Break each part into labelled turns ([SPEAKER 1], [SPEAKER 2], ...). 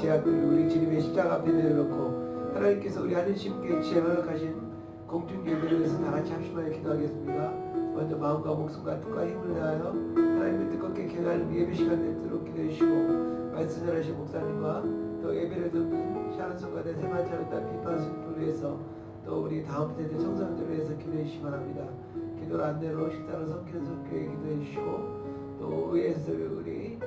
[SPEAKER 1] 제약들을 우리 주님의 십자가 앞에 내려놓고 하나님께서 우리 하늘님께 제언하신 공중 예배를 위해서 다 같이 합심하여 기도하겠습니다. 먼저 마음과 목숨과 뜻과 힘을 다하여 하나님의 뜻껏게 기도하는 예배 시간 되도록 기도해 주시고 말씀 전하신 목사님과 또 예배를 듣는 샤론성과 내 세만차였다 비판스를 위해서 또 우리 다음 세대 청소년들을 위해서 기도해 주시기 바랍니다. 기도를 안내로 식사로 섬기는 성교회 기도해 주시고 또 의회에서 우리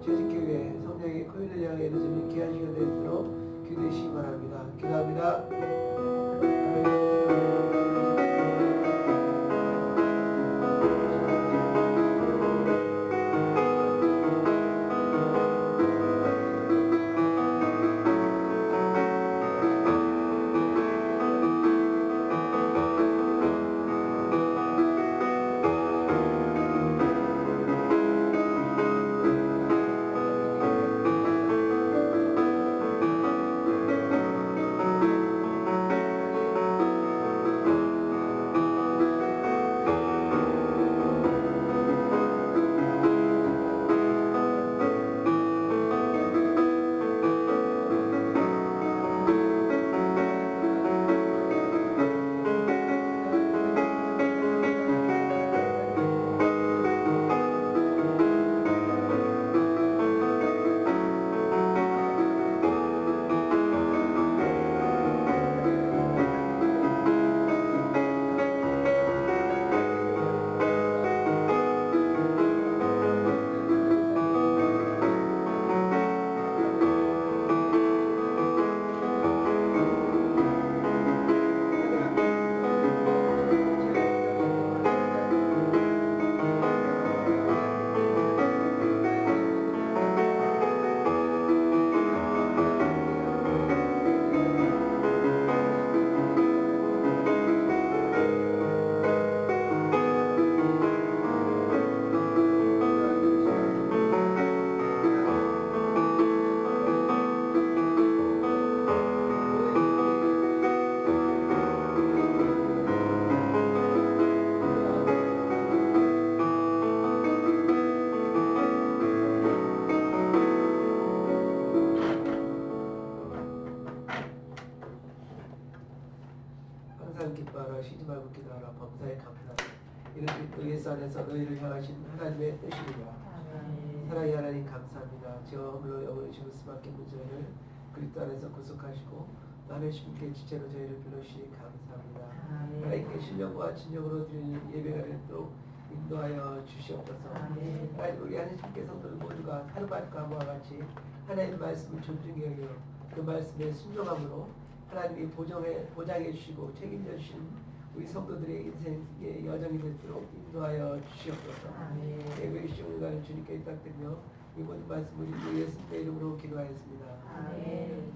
[SPEAKER 1] 조직교회 성령의 코인을 향해 이루어지는 귀한 시간 되도록 기도해 주시기 바랍니다. 기도합니다. 기뻐하라 쉬지 말고 기도하라 범사에 감사하라 이렇게 또 예수 안에서 너희를 향하신 하나님의 뜻이니라. 사랑의 하나님 감사합니다. 제가 허물로 영원히 죽을 수밖에 없는 저희를 그리스도 안에서 구속하시고 하나님께 지체로 저희를 불러주시니 감사합니다. 하나님께 신령과 진정으로 드리는 예배가 되도록 인도하여 주시옵소서. 하나님 우리 하나님께 성도들 모두가 하루바과 같이 하나님의 말씀을 존중히 여겨 그 말씀에 순종함으로 하나님이 보장해 주시고 책임져 주신 우리 성도들의 인생의 여정이 되도록 인도하여 주시옵소서. 예배의 시간을 주님께 부탁드리며 이 모든 말씀을 예수님의 이름으로 기도하였습니다. 아멘.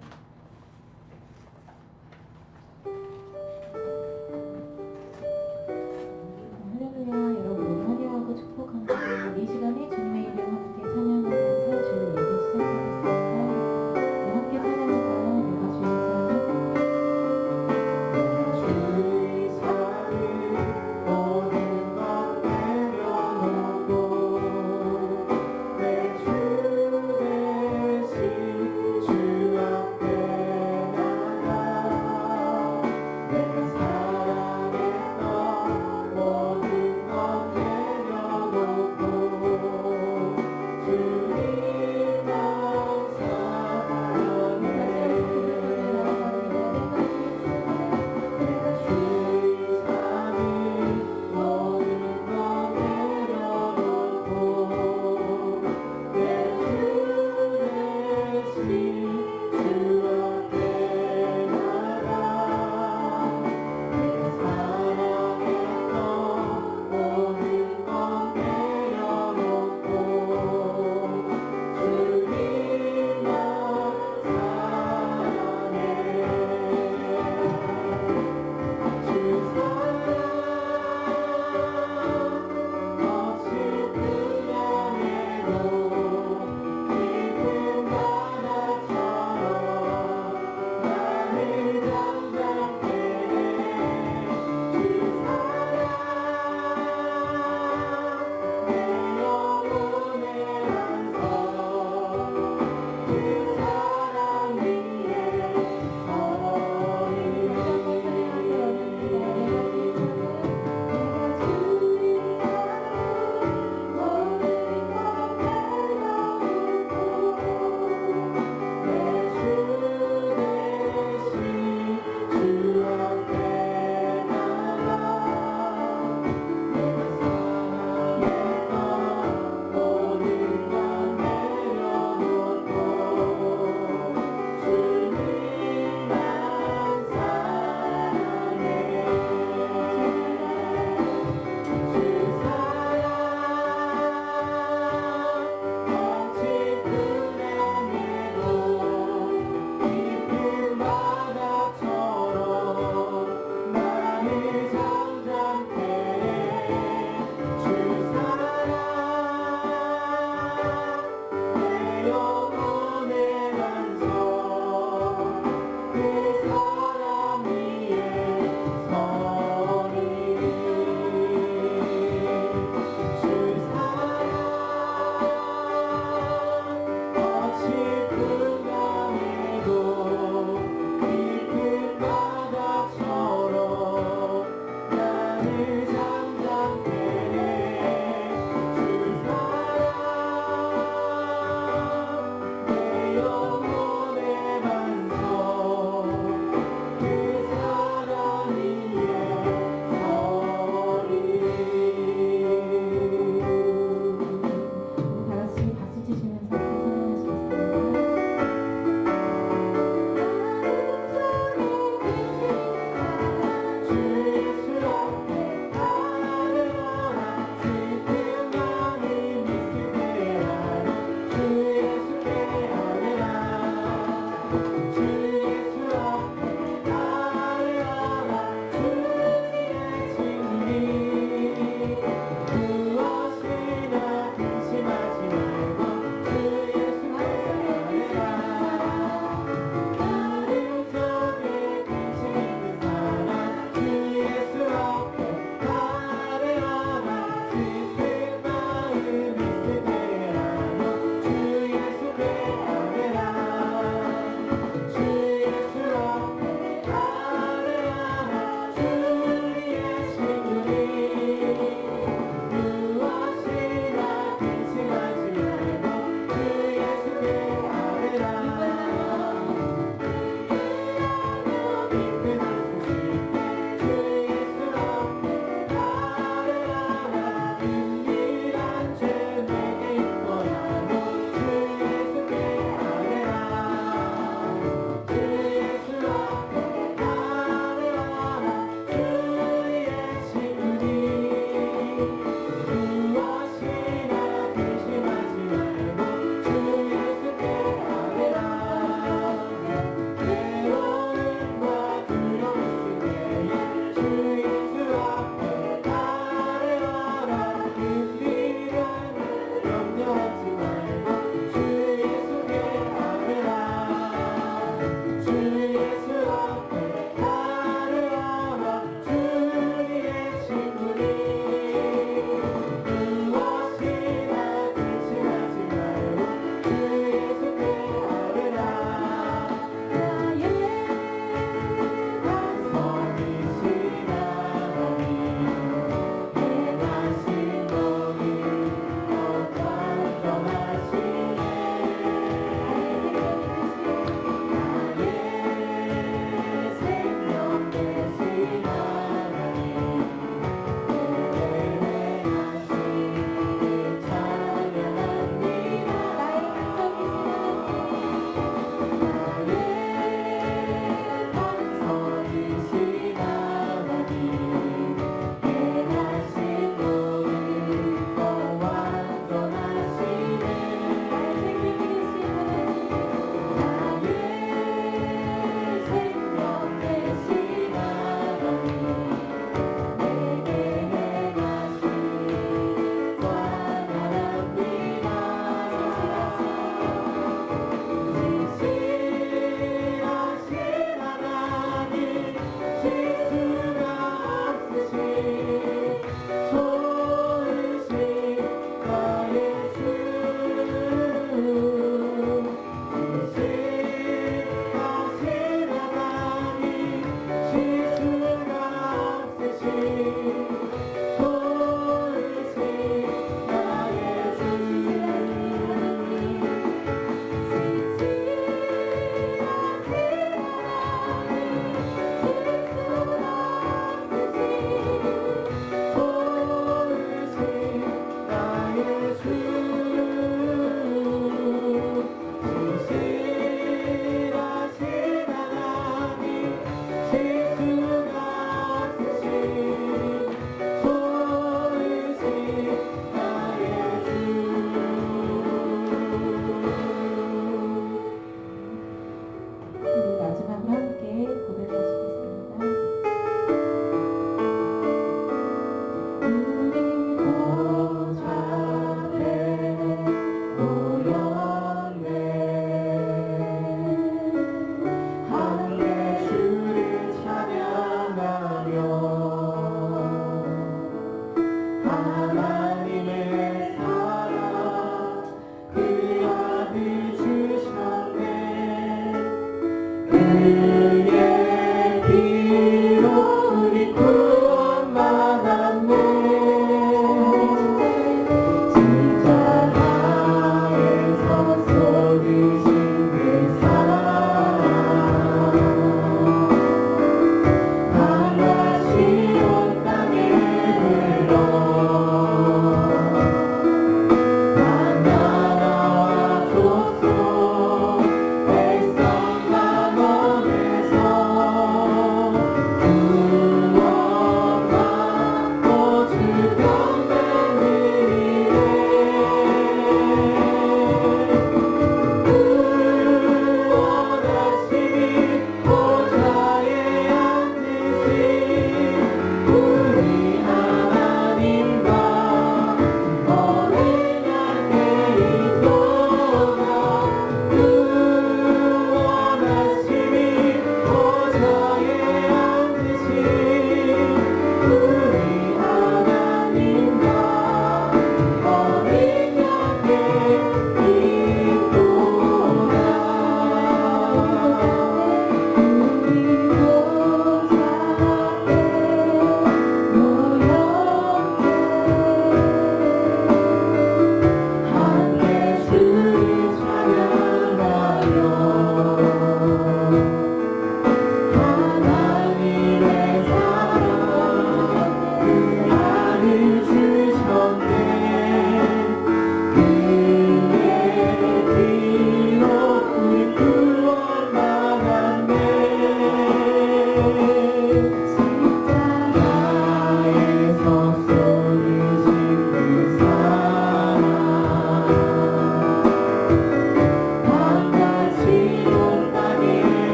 [SPEAKER 2] 할렐루야. 여러분 환영하고 축복합니다. 이 시간에 주님의 이름 함께 찬양하면서 주의 예배 시작하겠습니다. 함께 찬양할까요? 내가 주의
[SPEAKER 3] 주 대신 주 앞에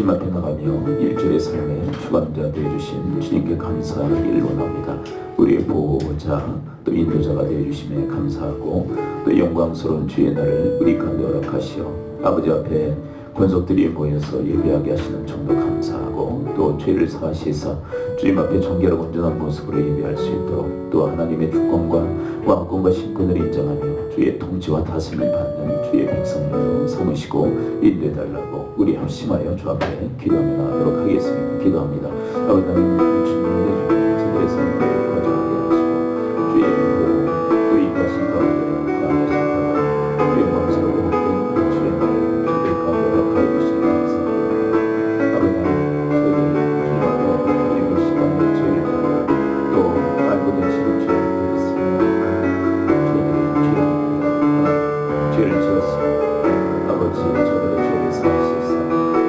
[SPEAKER 3] 주님 앞에 나가며 일주일의 삶에 주관자 되어주신 주님께 감사하기를 원합니다. 우리의 보호자 또 인도자가 되어주심에 감사하고 또 영광스러운 주의 날을 우리 가운데 허락하시어 아버지 앞에 권속들이 모여서 예배하게 하시는 점도 감사하고 또 죄를 사하시사 주님 앞에 정결하고 온전한 모습으로 예배할 수 있도록 또 하나님의 주권과 왕권과 신권을 인정하며 주의 통치와 다스림을 받는 주의 백성들로 삼으시고 인도해달라고 우리 합심하여 주 앞에 기도하며 나가도록 하겠습니다. 기도합니다. 아버지 하나님 주님의 저들의 삶을 거절하게 하시고 주의 보호 또 인도하신 가운데 거하게 하신 가운데 영광스러운 주의 나라를 저들 가운데 허락하여 주시니 감사합니다. 아버지 하나님 저희들 주님 앞에 드리는 시간을 죄를 지고 또 알고된 지금 죄를 지었습니다. 저희들이 죄를 지었습니다. 아버지 저들의 죄를 사하시사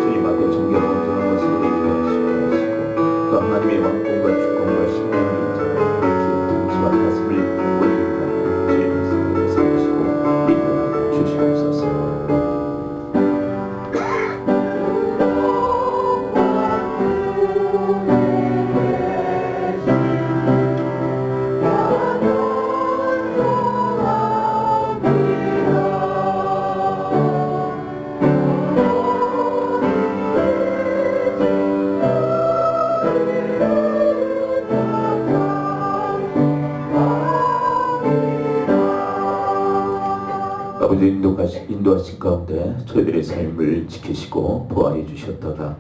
[SPEAKER 3] 주님 앞에 정결한 온전한 모습으로 예배하시고 또 하나님의 왕권과 주권과 신권을 인정하고 주의 통치와 다스림을 원리하는 주의 백성들을 삼으시고 인도하여 주시옵소서. 아버지 인도하신 가운데 저희들의 삶을 지키시고 보호해 주셨다가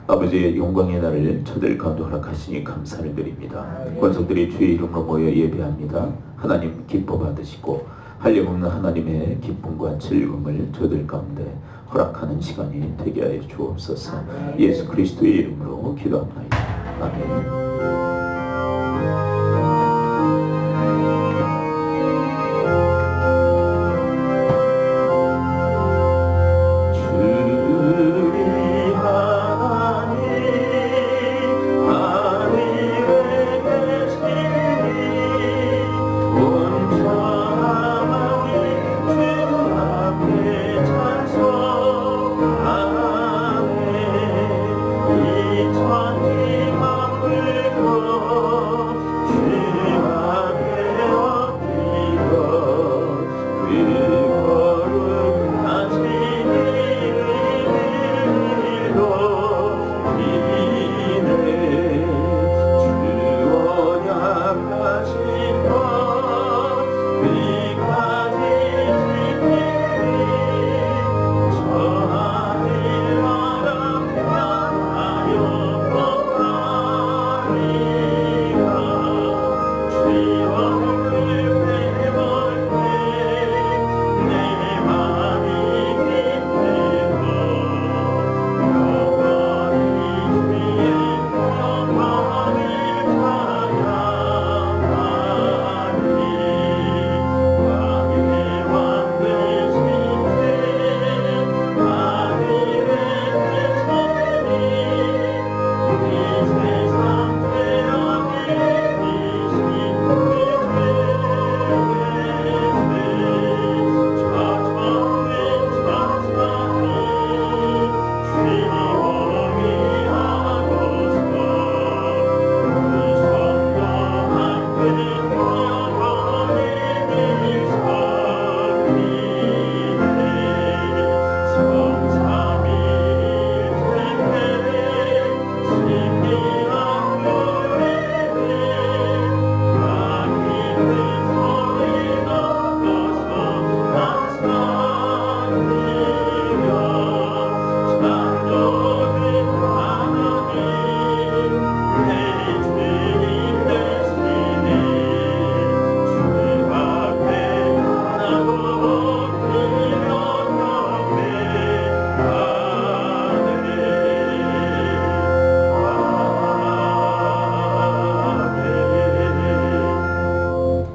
[SPEAKER 3] 아버지의 영광의 날을 저들 가운데 허락하시니 감사를 드립니다. 권속들이 주의 이름으로 모여 예배합니다. 하나님 기뻐 받으시고 한량없는 하나님의 기쁨과 즐거움을 저들 가운데 허락하는 시간이 되게 하여 주옵소서. 예수 그리스도의 이름으로 기도합니다. 아멘.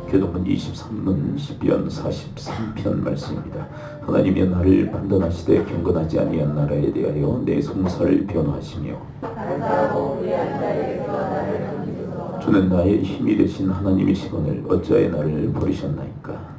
[SPEAKER 3] 교동문 23문 10편 43편 말씀입니다. 하나님이 나를 판단하시되 경건하지 아니한 나라에 대하여 내 송사를 변호하시며 주는 나의 힘이 되신 하나님이시거늘 어찌하여 나를 버리셨나이까.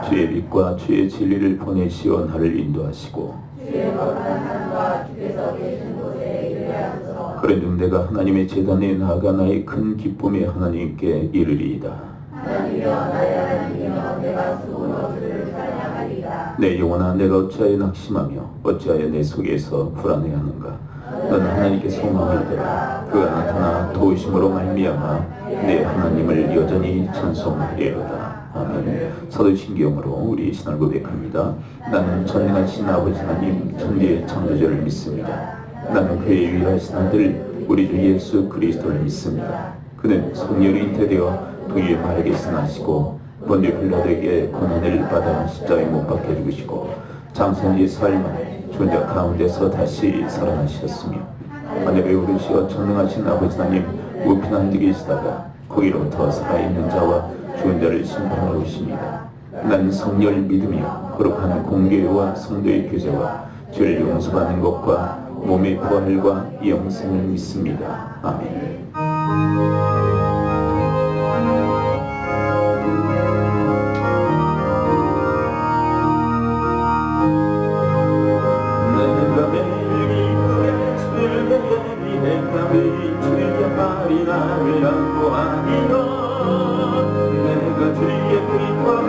[SPEAKER 3] 주의 빛과 주의 진리를 보내시어 나를 인도하시고
[SPEAKER 4] 주의 거룩한 산과 주께서 계신 곳에 이르게 하소서.
[SPEAKER 3] 그런즉 내가 하나님의 제단에 나아가 나의 큰 기쁨의 하나님께 이르리이다.
[SPEAKER 4] 하나님이여 나의 하나님이여 내가 수고로 주를 찬양하리이다.
[SPEAKER 3] 내 영혼아 내가 어찌하여 낙심하며 어찌하여 내 속에서 불안해하는가. 너는 하나님께 소망을 들어 그가 나타나 도우심으로 말미암아 내 하나님을 여전히 찬송하리로다. 아멘. 사도 신경으로 우리 신앙을 고백합니다. 나는 전능하신 아버지 하나님 천지의 창조주를 믿습니다. 나는 그의 유일하신 아들 우리 주 예수 그리스도를 믿습니다. 그는 성령이 잉태되어 동유의 마리아에서 나시고 본디오 빌라도에게 고난을 받아 십자가에 못 박혀 죽으시고 장사한 지 사흘 만에 죽은 자 가운데서 다시 살아나셨으며 하늘에 오르시어 전능하신 아버지 하나님 우편한 데 계시다가 거기로부터 살아있는 자와 죽은 자를 심판하러 오십니다. 난 성령을 믿으며 거룩한 공교회와 성도의 교제와 죄를 용서받는 것과 몸의 부활과 영생을 믿습니다. 아멘. 내가 매일 기쁘게 주를 예비했다. 매일 주의 말이 나를 양보하리라. 내가 주의 기쁨을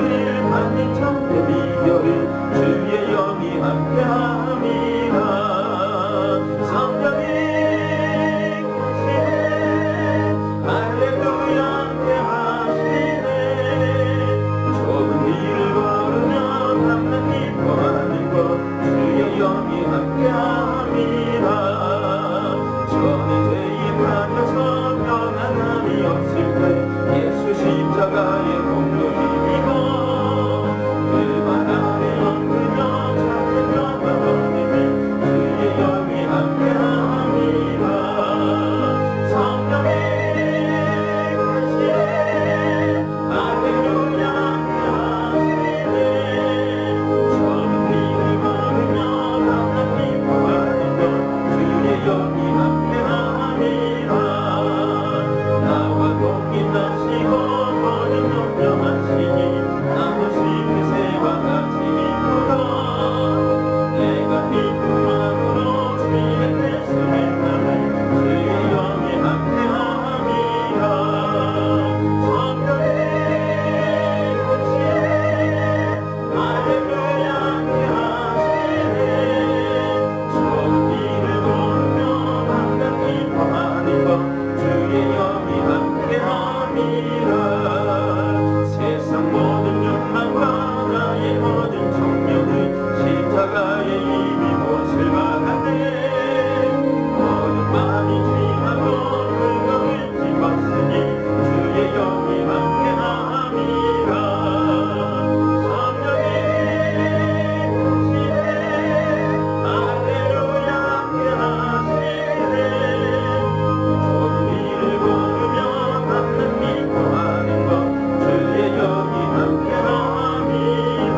[SPEAKER 3] 받는 참된 비결을 주의 영이 함께함이라. 성령이 계시네 할렐루야 함께하시네. 좁은 길을 걸으며 남는 기뻐하는 것 주의 영이 함께함이라. 저는 죄에 빠져서 평안함이 없을 때 예수 십자가의 공로 힘입어 그만 안에 얹으며 찾는 영광 얻으면 주의 영이 함께함이라. 성령이 계시네 할렐루야 함께하시네. 좁은 길을 걸으며 남는 기뻐하는 것 주의 영이 함께함이라. 나와 동행하시고 모든 용병하시니 나도 쉽게 새와 같이 기쁘다. 내가 기쁜 마음으로 주의 말씀을 따르 주의 영이 함께함이라. 성령이 계시네 할렐루야 함께하시네. 좁은 길을 걸으며 항상 기뻐하는 것 주의 영이 함께함이라. 세상 모든 욕망과 나의 모든 정욕은 십자가의 이미 못을 박았네. 모든 마음이 지나고 그것을 찍었으니 주의 영이 함께함이라. 성령이 계시네 할렐루야 함께하시네. 좁은 길을 걸으며 남는 기뻐하는 것 주의 영이 함께함이라.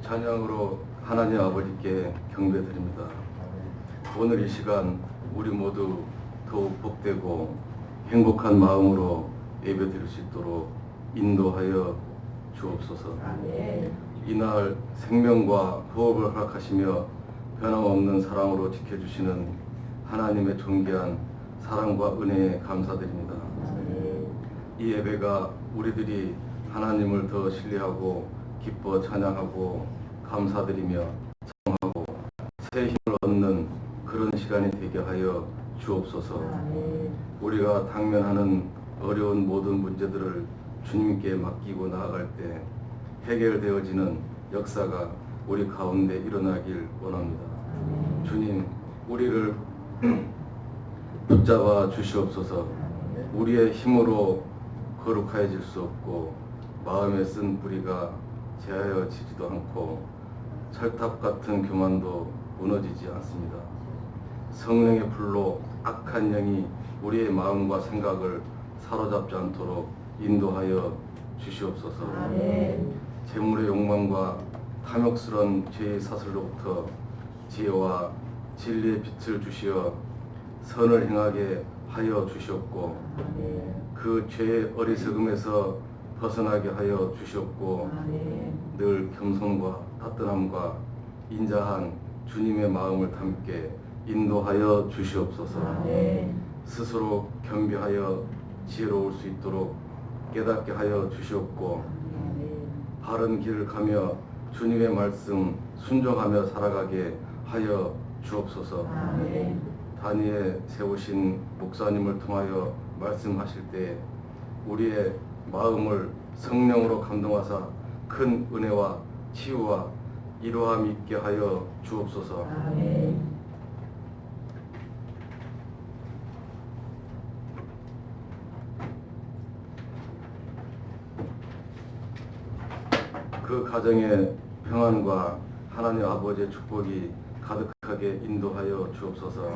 [SPEAKER 5] 찬양으로 하나님 아버지께 경배드립니다. 오늘 이 시간 우리 모두 더욱 복되고 행복한 마음으로 예배드릴 수 있도록 인도하여 주옵소서. 이날 생명과 호흡을 허락하시며 변함없는 사랑으로 지켜주시는 하나님의 존귀한 사랑과 은혜에 감사드립니다. 이 예배가 우리들이 하나님을 더 신뢰하고 기뻐 찬양하고 감사드리며 사랑하고 새 힘을 얻는 그런 시간이 되게 하여 주옵소서. 우리가 당면하는 어려운 모든 문제들을 주님께 맡기고 나아갈 때 해결되어지는 역사가 우리 가운데 일어나길 원합니다. 주님, 우리를 붙잡아 주시옵소서. 우리의 힘으로 거룩해질 수 없고 마음에 쓴 뿌리가 제하여지지도 않고 철탑 같은 교만도 무너지지 않습니다. 성령의 불로 악한 영이 우리의 마음과 생각을 사로잡지 않도록 인도하여 주시옵소서. 재물의 욕망과 탐욕스러운 죄의 사슬로부터 지혜와 진리의 빛을 주시어 선을 행하게 하여 주시옵고 그 죄의 어리석음에서 벗어나게 하여 주시옵고 늘 겸손과 따뜻함과 인자한 주님의 마음을 담게 인도하여 주시옵소서. 스스로 겸비하여 지혜로울 수 있도록 깨닫게 하여 주시옵고 바른 길을 가며 주님의 말씀 순종하며 살아가게 하여 주옵소서. 단위에 세우신 목사님을 통하여 말씀하실 때 우리의 마음을 성령으로 감동하사 큰 은혜와 치유와 이로함이 있게 하여 주옵소서. 그 가정의 평안과 하나님 아버지의 축복이 가득하게 인도하여 주옵소서.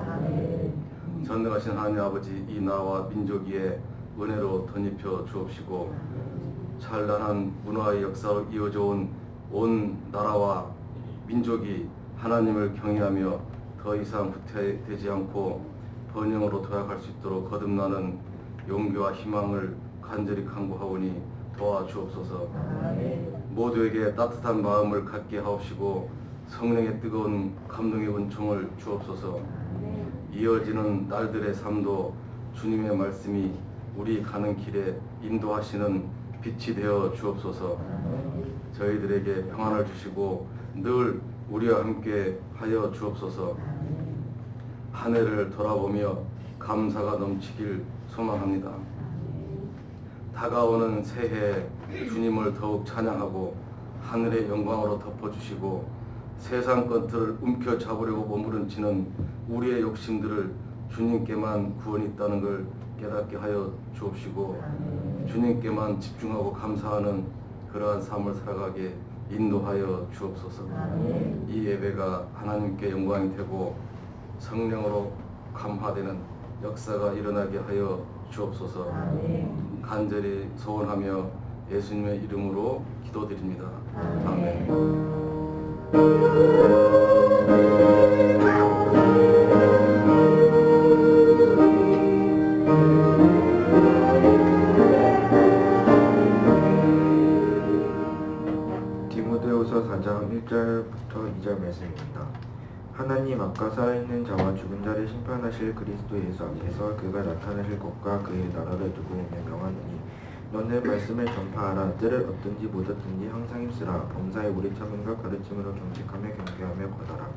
[SPEAKER 5] 전능하신 하나님 아버지, 이 나라와 민족 위에 은혜로 덧입혀 주옵시고 찬란한 문화의 역사로 이어져 온 온 나라와 민족이 하나님을 경외하며 더 이상 후퇴되지 않고 번영으로 도약할 수 있도록 거듭나는 용기와 희망을 간절히 간구하오니 도와주옵소서. 모두에게 따뜻한 마음을 갖게 하옵시고 성령의 뜨거운 감동의 은총을 주옵소서. 이어지는 날들의 삶도 주님의 말씀이 우리 가는 길에 인도하시는 빛이 되어 주옵소서. 저희들에게 평안을 주시고 늘 우리와 함께 하여 주옵소서. 한 해를 돌아보며 감사가 넘치길 소망합니다. 다가오는 새해에 주님을 더욱 찬양하고 하늘의 영광으로 덮어주시고 세상 것들을 움켜잡으려고 몸부림치는 우리의 욕심들을 주님께만 구원이 있다는 걸 깨닫게 하여 주옵시고 주님께만 집중하고 감사하는 그러한 삶을 살아가게 인도하여 주옵소서. 이 예배가 하나님께 영광이 되고 성령으로 감화되는 역사가 일어나게 하여 주옵소서. 간절히 소원하며 예수님의 이름으로 기도드립니다. 아멘.
[SPEAKER 6] 디모데후서 4장 1절부터 2절 말씀입니다. 하나님 앞과 살아있는 자와 죽은 자를 심판하실 그리스도 예수 앞에서 그가 나타나실 것과 그의 나라를 두고 오며 명하노니 너는 말씀을 전파하라. 때를 얻든지 못 얻든지 항상 힘쓰라. 범사에 우리 참음과 가르침으로 경직하며 경계하며 거다라.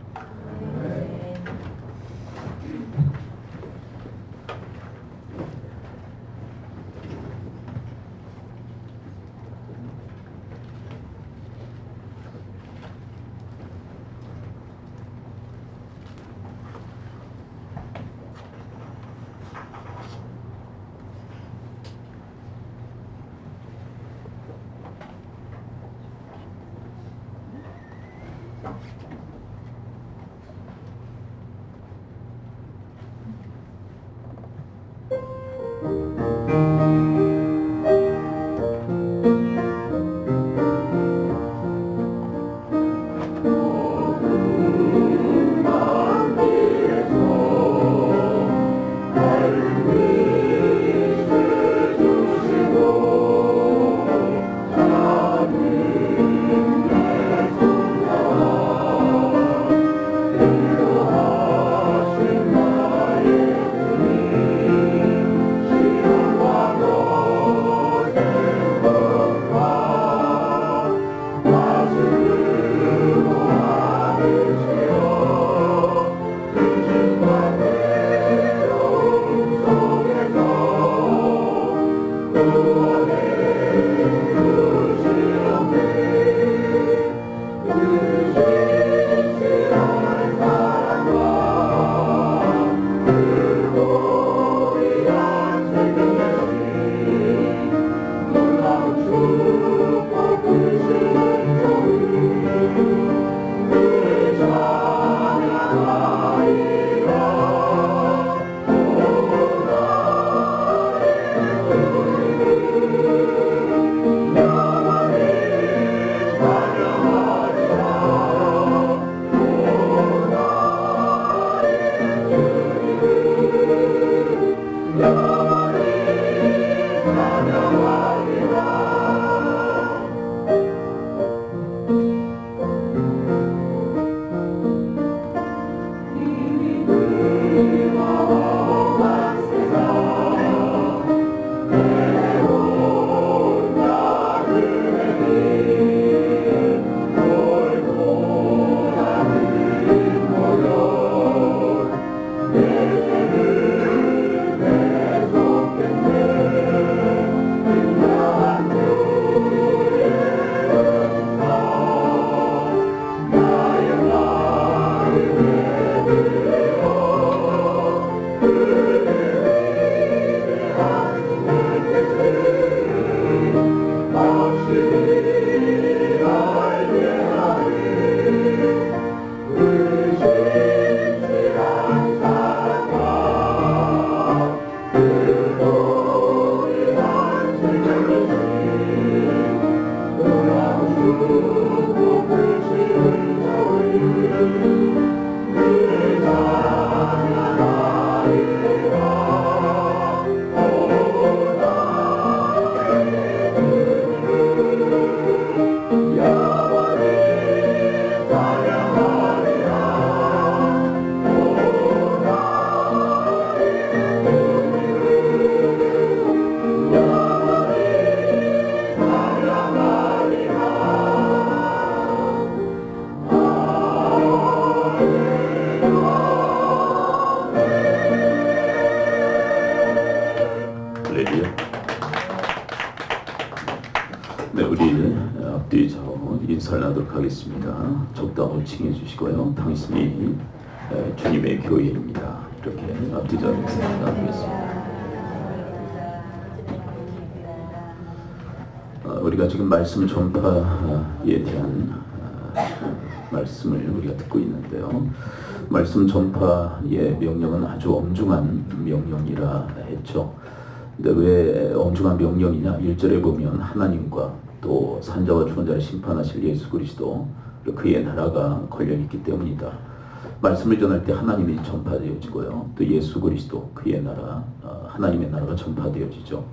[SPEAKER 3] 네, 우리 앞뒤로 인사를 나도록 하겠습니다. 적당히 칭해 주시고요. 당신이 주님의 교회입니다. 이렇게 앞뒤로 인사를 나누겠습니다. 우리가 지금 말씀 전파에 대한 말씀을 우리가 듣고 있는데요. 말씀 전파의 명령은 아주 엄중한 명령이라 했죠. 근데 왜 엄중한 명령이냐? 1절에 보면 하나님과 또 산자와 죽은 심판하실 예수 그리스도 그의 나라가 걸려있기 때문이다. 말씀을 전할 때 하나님이 전파되어지고요. 또 예수 그리스도 그의 나라, 하나님의 나라가 전파되어지죠.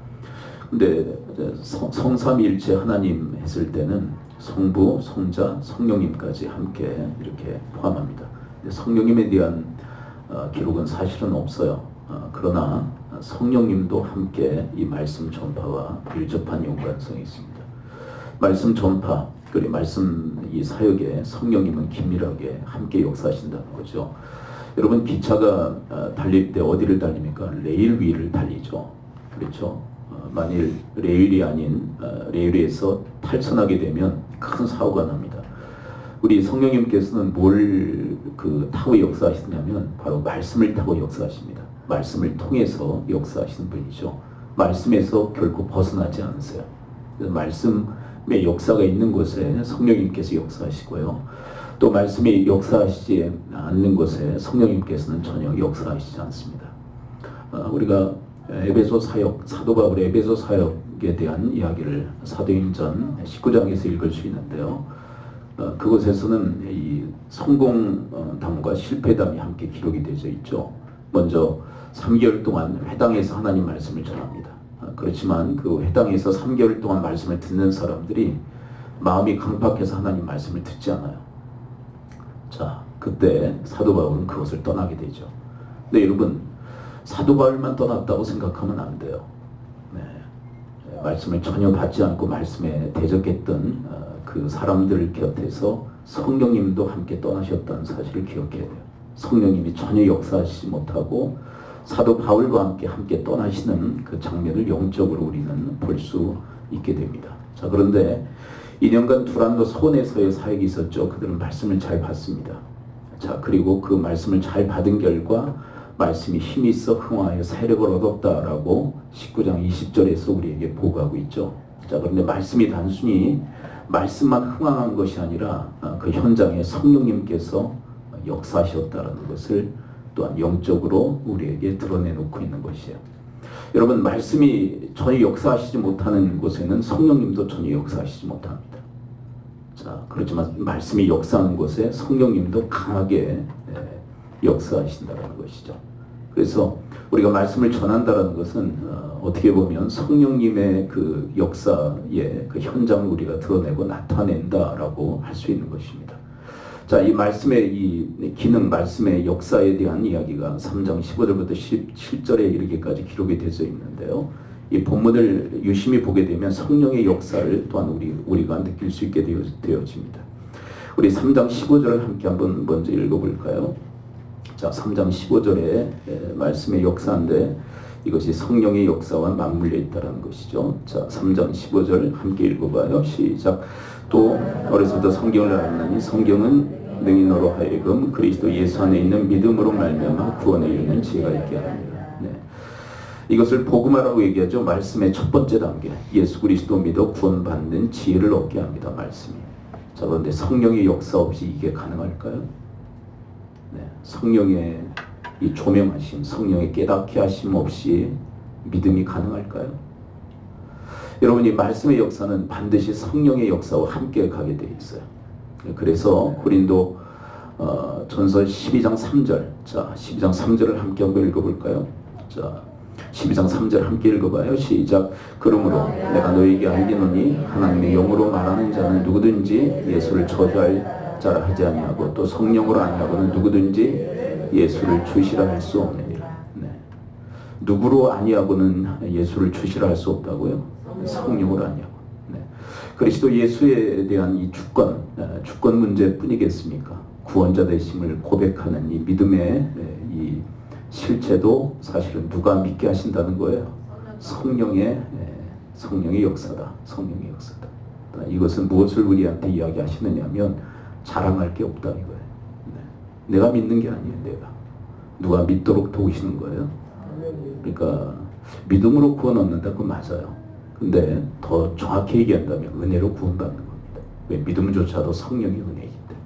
[SPEAKER 3] 근데 성삼위일체 하나님 했을 때는 성부, 성자, 성령님까지 함께 이렇게 포함합니다. 성령님에 대한 기록은 사실은 없어요. 그러나 성령님도 함께 이 말씀 전파와 밀접한 연관성이 있습니다. 말씀 전파, 그리고 말씀 이 사역에 성령님은 긴밀하게 함께 역사하신다는 거죠. 여러분 기차가 달릴 때 어디를 달립니까? 레일 위를 달리죠. 그렇죠? 만일 레일이 아닌 레일에서 탈선하게 되면 큰 사고가 납니다. 우리 성령님께서는 뭘 타고 역사하시냐면 바로 말씀을 타고 역사하십니다. 말씀을 통해서 역사하시는 분이죠. 말씀에서 결코 벗어나지 않으세요. 말씀의 역사가 있는 곳에 성령님께서 역사하시고요. 또 말씀이 역사하시지 않는 곳에 성령님께서는 전혀 역사하시지 않습니다. 우리가 에베소 사역, 사도 바울의 에베소 사역에 대한 이야기를 사도행전 19장에서 읽을 수 있는데요. 그곳에서는 이 성공담과 실패담이 함께 기록이 되어 있죠. 먼저 3개월 동안 회당에서 하나님 말씀을 전합니다. 그렇지만 그 회당에서 3개월 동안 말씀을 듣는 사람들이 마음이 강팍해서 하나님 말씀을 듣지 않아요. 자, 그때 사도 바울은 그것을 떠나게 되죠. 근데 여러분, 사도 바울만 떠났다고 생각하면 안 돼요. 네. 말씀을 전혀 받지 않고 말씀에 대적했던 그 사람들 곁에서 성령님도 함께 떠나셨다는 사실을 기억해야 돼요. 성령님이 전혀 역사하시지 못하고 사도 바울과 함께 떠나시는 그 장면을 영적으로 우리는 볼 수 있게 됩니다. 자, 그런데 2년간 두란노 서원에서의 사역이 있었죠. 그들은 말씀을 잘 받습니다. 자, 그리고 그 말씀을 잘 받은 결과 말씀이 힘이 있어 흥하여 세력을 얻었다라고 19장 20절에서 우리에게 보고하고 있죠. 자, 그런데 말씀이 단순히 말씀만 흥황한 것이 아니라 그 현장에 성령님께서 역사하셨다는 것을 또한 영적으로 우리에게 드러내놓고 있는 것이에요. 여러분, 말씀이 전혀 역사하시지 못하는 곳에는 성령님도 전혀 역사하시지 못합니다. 자, 그렇지만 말씀이 역사하는 곳에 성령님도 강하게 역사하신다는 것이죠. 그래서 우리가 말씀을 전한다는 것은 어떻게 보면 성령님의 그 역사의 그 현장을 우리가 드러내고 나타낸다라고 할 수 있는 것입니다. 자, 이 말씀의 이 기능, 말씀의 역사에 대한 이야기가 3장 15절부터 17절에 이르기까지 기록이 되어 있는데요. 이 본문을 유심히 보게 되면 성령의 역사를 또한 우리가 느낄 수 있게 되어집니다. 우리 3장 15절을 함께 한번 먼저 읽어볼까요? 자, 3장 15절에 말씀의 역사인데 이것이 성령의 역사와 맞물려 있다는 것이죠. 자, 3장 15절 함께 읽어봐요. 시작. 또 어려서부터 성경을 알았나니 성경은 능히 너로 하여금 그리스도 예수 안에 있는 믿음으로 말미암아 구원에 이르는 지혜가 있게 하느니라. 네. 이것을 복음화라고 얘기하죠. 말씀의 첫 번째 단계, 예수 그리스도 믿어 구원받는 지혜를 얻게 합니다. 말씀이. 자, 그런데 성령의 역사 없이 이게 가능할까요? 네. 성령의 이 조명하심, 성령의 깨닫게 하심 없이 믿음이 가능할까요? 여러분, 이 말씀의 역사는 반드시 성령의 역사와 함께 가게 되어 있어요. 그래서 고린도 전서 12장 3절, 자 12장 3절을 함께 한번 읽어볼까요? 자 12장 3절 함께 읽어봐요. 시작. 그러므로 내가 너에게 알기노니 하나님의 영으로 말하는 자는 누구든지 예수를 저주할 자라 하지 아니하고 또 성령으로 아니하고는 누구든지 예수를 주시라 할 수 없느니라. 네. 누구로 아니하고는 예수를 주시라 할 수 없다고요? 성령으로 아니하고. 네. 그리스도 예수에 대한 이 주권 문제뿐이겠습니까? 구원자 되심을 고백하는 이 믿음의 이 실체도 사실은 누가 믿게 하신다는 거예요? 성령의 역사다. 성령의 역사다. 이것은 무엇을 우리한테 이야기하시느냐면 자랑할 게 없다 이거예요. 네. 내가 믿는 게 아니에요. 내가. 누가 믿도록 도우시는 거예요. 그러니까 믿음으로 구원 얻는다. 그건 맞아요. 근데 더 정확히 얘기한다면 은혜로 구원받는 겁니다. 왜? 믿음조차도 성령의 은혜이기 때문에.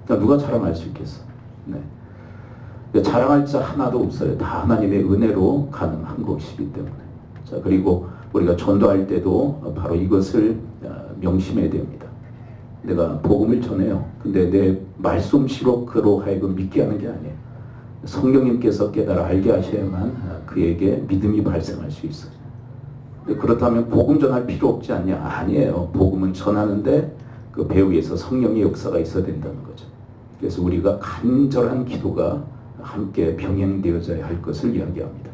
[SPEAKER 3] 그러니까 누가 자랑할 수 있겠어? 네. 그러니까 자랑할 자 하나도 없어요. 다 하나님의 은혜로 가능한 것이기 때문에. 자, 그리고 우리가 전도할 때도 바로 이것을 명심해야 됩니다. 내가 복음을 전해요. 근데 내 말솜씨로 그로 하여금 믿게 하는 게 아니에요. 성령님께서 깨달아 알게 하셔야만 그에게 믿음이 발생할 수 있어요. 그렇다면 복음 전할 필요 없지 않냐? 아니에요. 복음은 전하는데 그 배후에서 성령의 역사가 있어야 된다는 거죠. 그래서 우리가 간절한 기도가 함께 병행되어져야 할 것을 이야기합니다.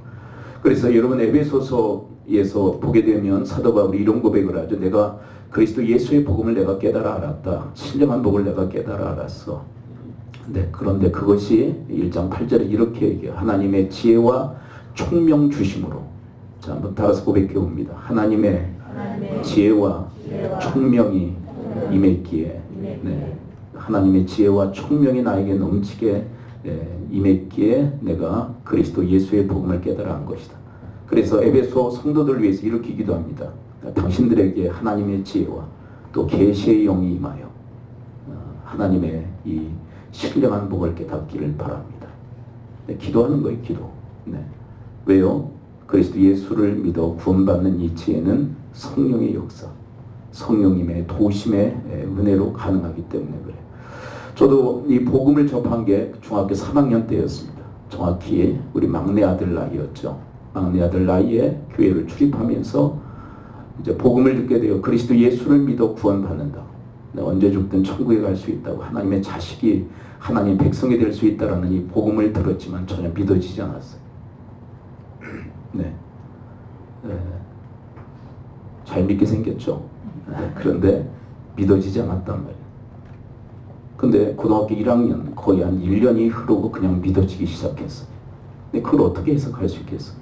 [SPEAKER 3] 그래서 여러분 에베소서에서 보게 되면 사도 바울이 이런 고백을 하죠. 내가 그리스도 예수의 복음을 내가 깨달아 알았다. 신령한 복을 내가 깨달아 알았어. 네, 그런데 그것이 1장 8절에 이렇게 얘기해요. 하나님의 지혜와 총명 주심으로. 자, 한번 따라서 고백해 봅니다. 하나님의 지혜와 총명이 임했기에, 네, 하나님의 지혜와 총명이 나에게 넘치게 임했기에 내가 그리스도 예수의 복음을 깨달아 한 것이다. 그래서 에베소 성도들을 위해서 이렇게 기도합니다. 당신들에게 하나님의 지혜와 또 계시의 영이 임하여 하나님의 이 신령한 복을 깨닫기를 바랍니다. 네, 기도하는 거예요. 기도. 네. 왜요? 그리스도 예수를 믿어 구원받는 이 지혜는 성령의 역사, 성령님의 도우심의 은혜로 가능하기 때문에 그래요. 저도 이 복음을 접한 게 중학교 3학년 때였습니다. 정확히 우리 막내 아들 나이였죠. 막내 아들 나이에 교회를 출입하면서 이제 복음을 듣게 되어 그리스도 예수를 믿어 구원받는다. 언제 죽든 천국에 갈 수 있다고, 하나님의 자식이 하나님 백성이 될 수 있다라는 이 복음을 들었지만 전혀 믿어지지 않았어요. 네. 잘 믿게 생겼죠. 그런데 믿어지지 않았단 말이에요. 근데 고등학교 1학년 거의 한 1년이 흐르고 그냥 믿어지기 시작했어요. 근데 그걸 어떻게 해석할 수 있겠어요?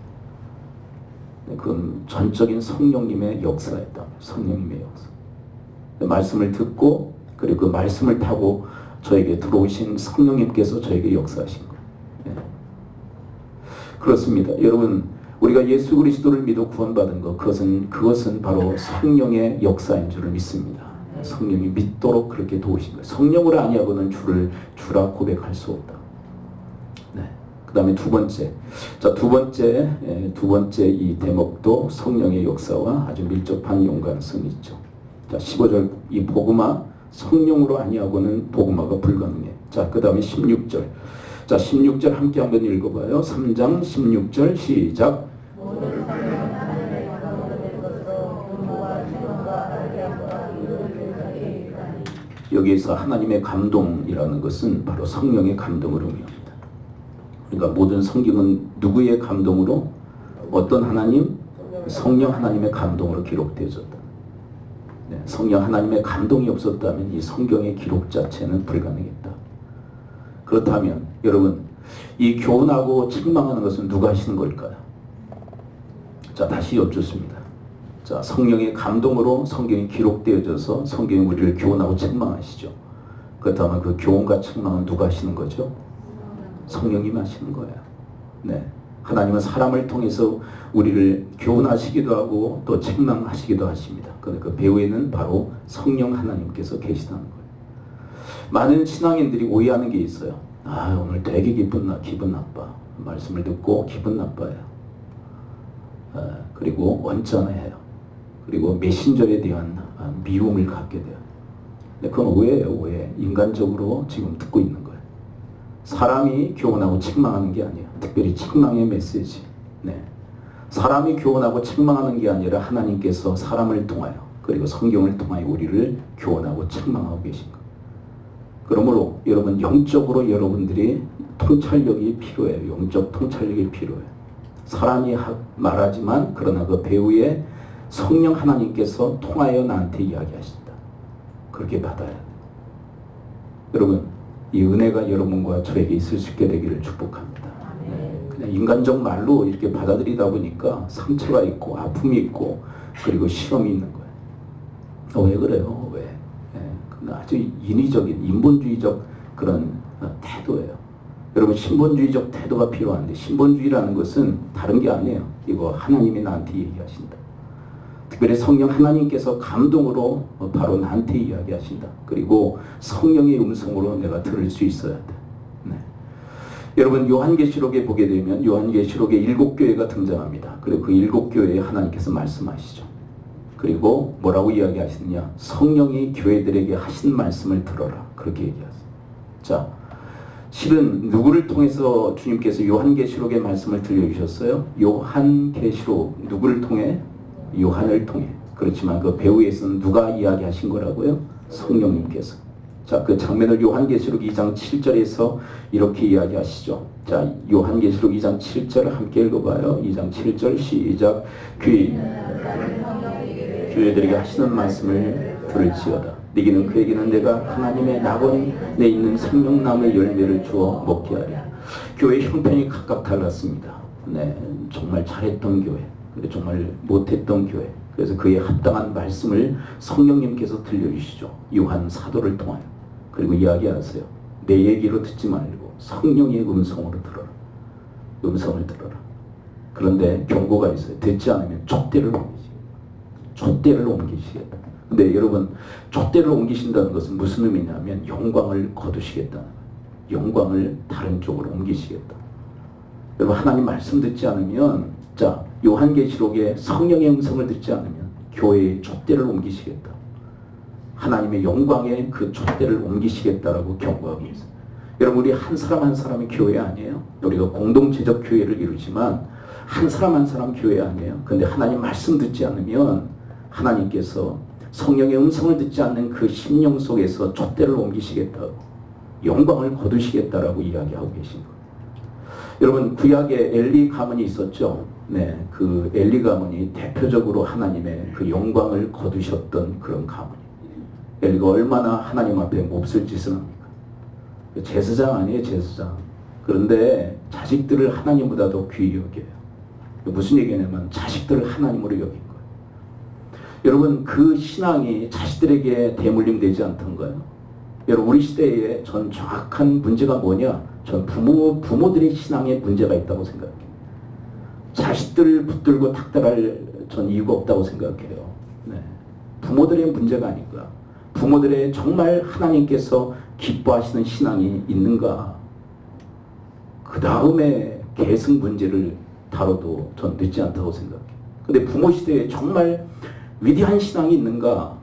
[SPEAKER 3] 그건 전적인 성령님의 역사였다. 성령님의 역사. 말씀을 듣고 그리고 그 말씀을 타고 저에게 들어오신 성령님께서 저에게 역사하신 거예요. 네. 그렇습니다. 여러분, 우리가 예수 그리스도를 믿어 구원받은 것, 그것은 바로 성령의 역사인 줄을 믿습니다. 성령이 믿도록 그렇게 도우신 거예요. 성령으로 아니하고는 주라 고백할 수 없다. 네. 그 다음에 두 번째. 자, 두 번째 이 대목도 성령의 역사와 아주 밀접한 연관성이 있죠. 자, 15절 이 복음화, 성령으로 아니하고는 복음화가 불가능해. 자, 그 다음에 16절. 자, 16절 함께 한번 읽어봐요. 3장 16절 시작. 여기에서 하나님의 감동이라는 것은 바로 성령의 감동을 의미합니다. 그러니까 모든 성경은 누구의 감동으로? 어떤 하나님? 성령 하나님의 감동으로 기록되어졌다. 네, 성령 하나님의 감동이 없었다면 이 성경의 기록 자체는 불가능했다. 그렇다면 여러분, 이 교훈하고 책망하는 것은 누가 하시는 걸까요? 자, 다시 여쭙습니다. 자, 성령의 감동으로 성경이 기록되어져서 성경이 우리를 교훈하고 책망하시죠. 그렇다면 그 교훈과 책망은 누가 하시는 거죠? 성령님 하시는 거예요. 네. 하나님은 사람을 통해서 우리를 교훈하시기도 하고 또 책망하시기도 하십니다. 그 배후에는 바로 성령 하나님께서 계시다는 거예요. 많은 신앙인들이 오해하는 게 있어요. 오늘 되게 기분 나빠. 말씀을 듣고 기분 나빠요. 그리고 언짢아해요. 그리고 메신저에 대한 미움을 갖게 돼요. 근데 그건 오해예요. 오해. 인간적으로 지금 듣고 있는 거예요. 사람이 교훈하고 책망하는 게 아니에요. 특별히 책망의 메시지. 네. 사람이 교훈하고 책망하는 게 아니라 하나님께서 사람을 통하여 그리고 성경을 통하여 우리를 교훈하고 책망하고 계신 거예요. 그러므로 여러분 영적으로 여러분들이 통찰력이 필요해요. 영적 통찰력이 필요해요. 사람이 말하지만 그러나 그 배후에 성령 하나님께서 통하여 나한테 이야기하신다. 그렇게 받아야 돼요. 여러분 이 은혜가 여러분과 저에게 있을 수 있게 되기를 축복합니다. 네, 그냥 인간적 말로 이렇게 받아들이다 보니까 상처가 있고 아픔이 있고 그리고 시험이 있는 거예요. 왜 그래요? 왜? 네, 아주 인위적인 인본주의적 그런 태도예요. 여러분 신본주의적 태도가 필요한데 신본주의라는 것은 다른 게 아니에요. 이거 하나님이 나한테 얘기하신다. 특별히 성령 하나님께서 감동으로 바로 나한테 이야기하신다. 그리고 성령의 음성으로 내가 들을 수 있어야 돼. 네. 여러분 요한계시록에 보게 되면 요한계시록에 7교회가 등장합니다. 그리고 그 7교회에 하나님께서 말씀하시죠. 그리고 뭐라고 이야기하시느냐? 성령이 교회들에게 하신 말씀을 들어라. 그렇게 얘기하세요. 자, 실은 누구를 통해서 주님께서 요한계시록의 말씀을 들려주셨어요? 요한계시록 누구를 통해? 요한을 통해. 그렇지만 그 배후에서는 누가 이야기하신 거라고요? 성령님께서. 자, 그 장면을 요한계시록 2장 7절에서 이렇게 이야기하시죠. 자, 요한계시록 2장 7절을 함께 읽어봐요. 2장 7절 시작. 교회들에게 하시는 말씀을 들을지어다. 네기는 그에게는 내가 하나님의 낙원에 있는 생명나무의 열매를 주어 먹게 하랴. 교회 형편이 각각 달랐습니다. 네, 정말 잘했던 교회, 정말 못했던 교회. 그래서 그에 합당한 말씀을 성령님께서 들려주시죠. 요한 사도를 통하여. 그리고 이야기하세요. 내 얘기로 듣지 말고 성령의 음성으로 들어라. 음성을 들어라. 그런데 경고가 있어요. 듣지 않으면 촛대를 옮기시겠다. 근데 여러분 촛대를 옮기신다는 것은 무슨 의미냐면 영광을 거두시겠다는 거예요. 영광을 다른 쪽으로 옮기시겠다. 여러분 하나님 말씀 듣지 않으면 자 요한계시록에 성령의 음성을 듣지 않으면 교회의 촛대를 옮기시겠다. 하나님의 영광의 그 촛대를 옮기시겠다라고 경고하고 있어요. 여러분 우리 한 사람 한 사람의 교회 아니에요. 우리가 공동체적 교회를 이루지만 한 사람 한 사람 교회 아니에요. 근데 하나님 말씀 듣지 않으면 하나님께서 성령의 음성을 듣지 않는 그 심령 속에서 촛대를 옮기시겠다고 영광을 거두시겠다라고 이야기하고 계신 거예요. 여러분 구약에 엘리 가문이 있었죠. 네, 그 엘리 가문이 대표적으로 하나님의 그 영광을 거두셨던 그런 가문이에요. 엘리가 얼마나 하나님 앞에 몹쓸 짓을 합니까? 제사장 아니에요, 제사장. 그런데 자식들을 하나님보다도 귀히 여겨요. 무슨 얘기냐면 자식들을 하나님으로 여긴 거예요. 여러분 그 신앙이 자식들에게 대물림되지 않던가요? 여러분 우리 시대에 전 정확한 문제가 뭐냐? 전 부모들의 신앙에 문제가 있다고 생각해요. 자식들을 붙들고 닥달할 전 이유가 없다고 생각해요. 네. 부모들의 문제가 아닐까? 부모들의 정말 하나님께서 기뻐하시는 신앙이 있는가? 그 다음에 계승 문제를 다뤄도 전 늦지 않다고 생각해요. 근데 부모 시대에 정말 위대한 신앙이 있는가?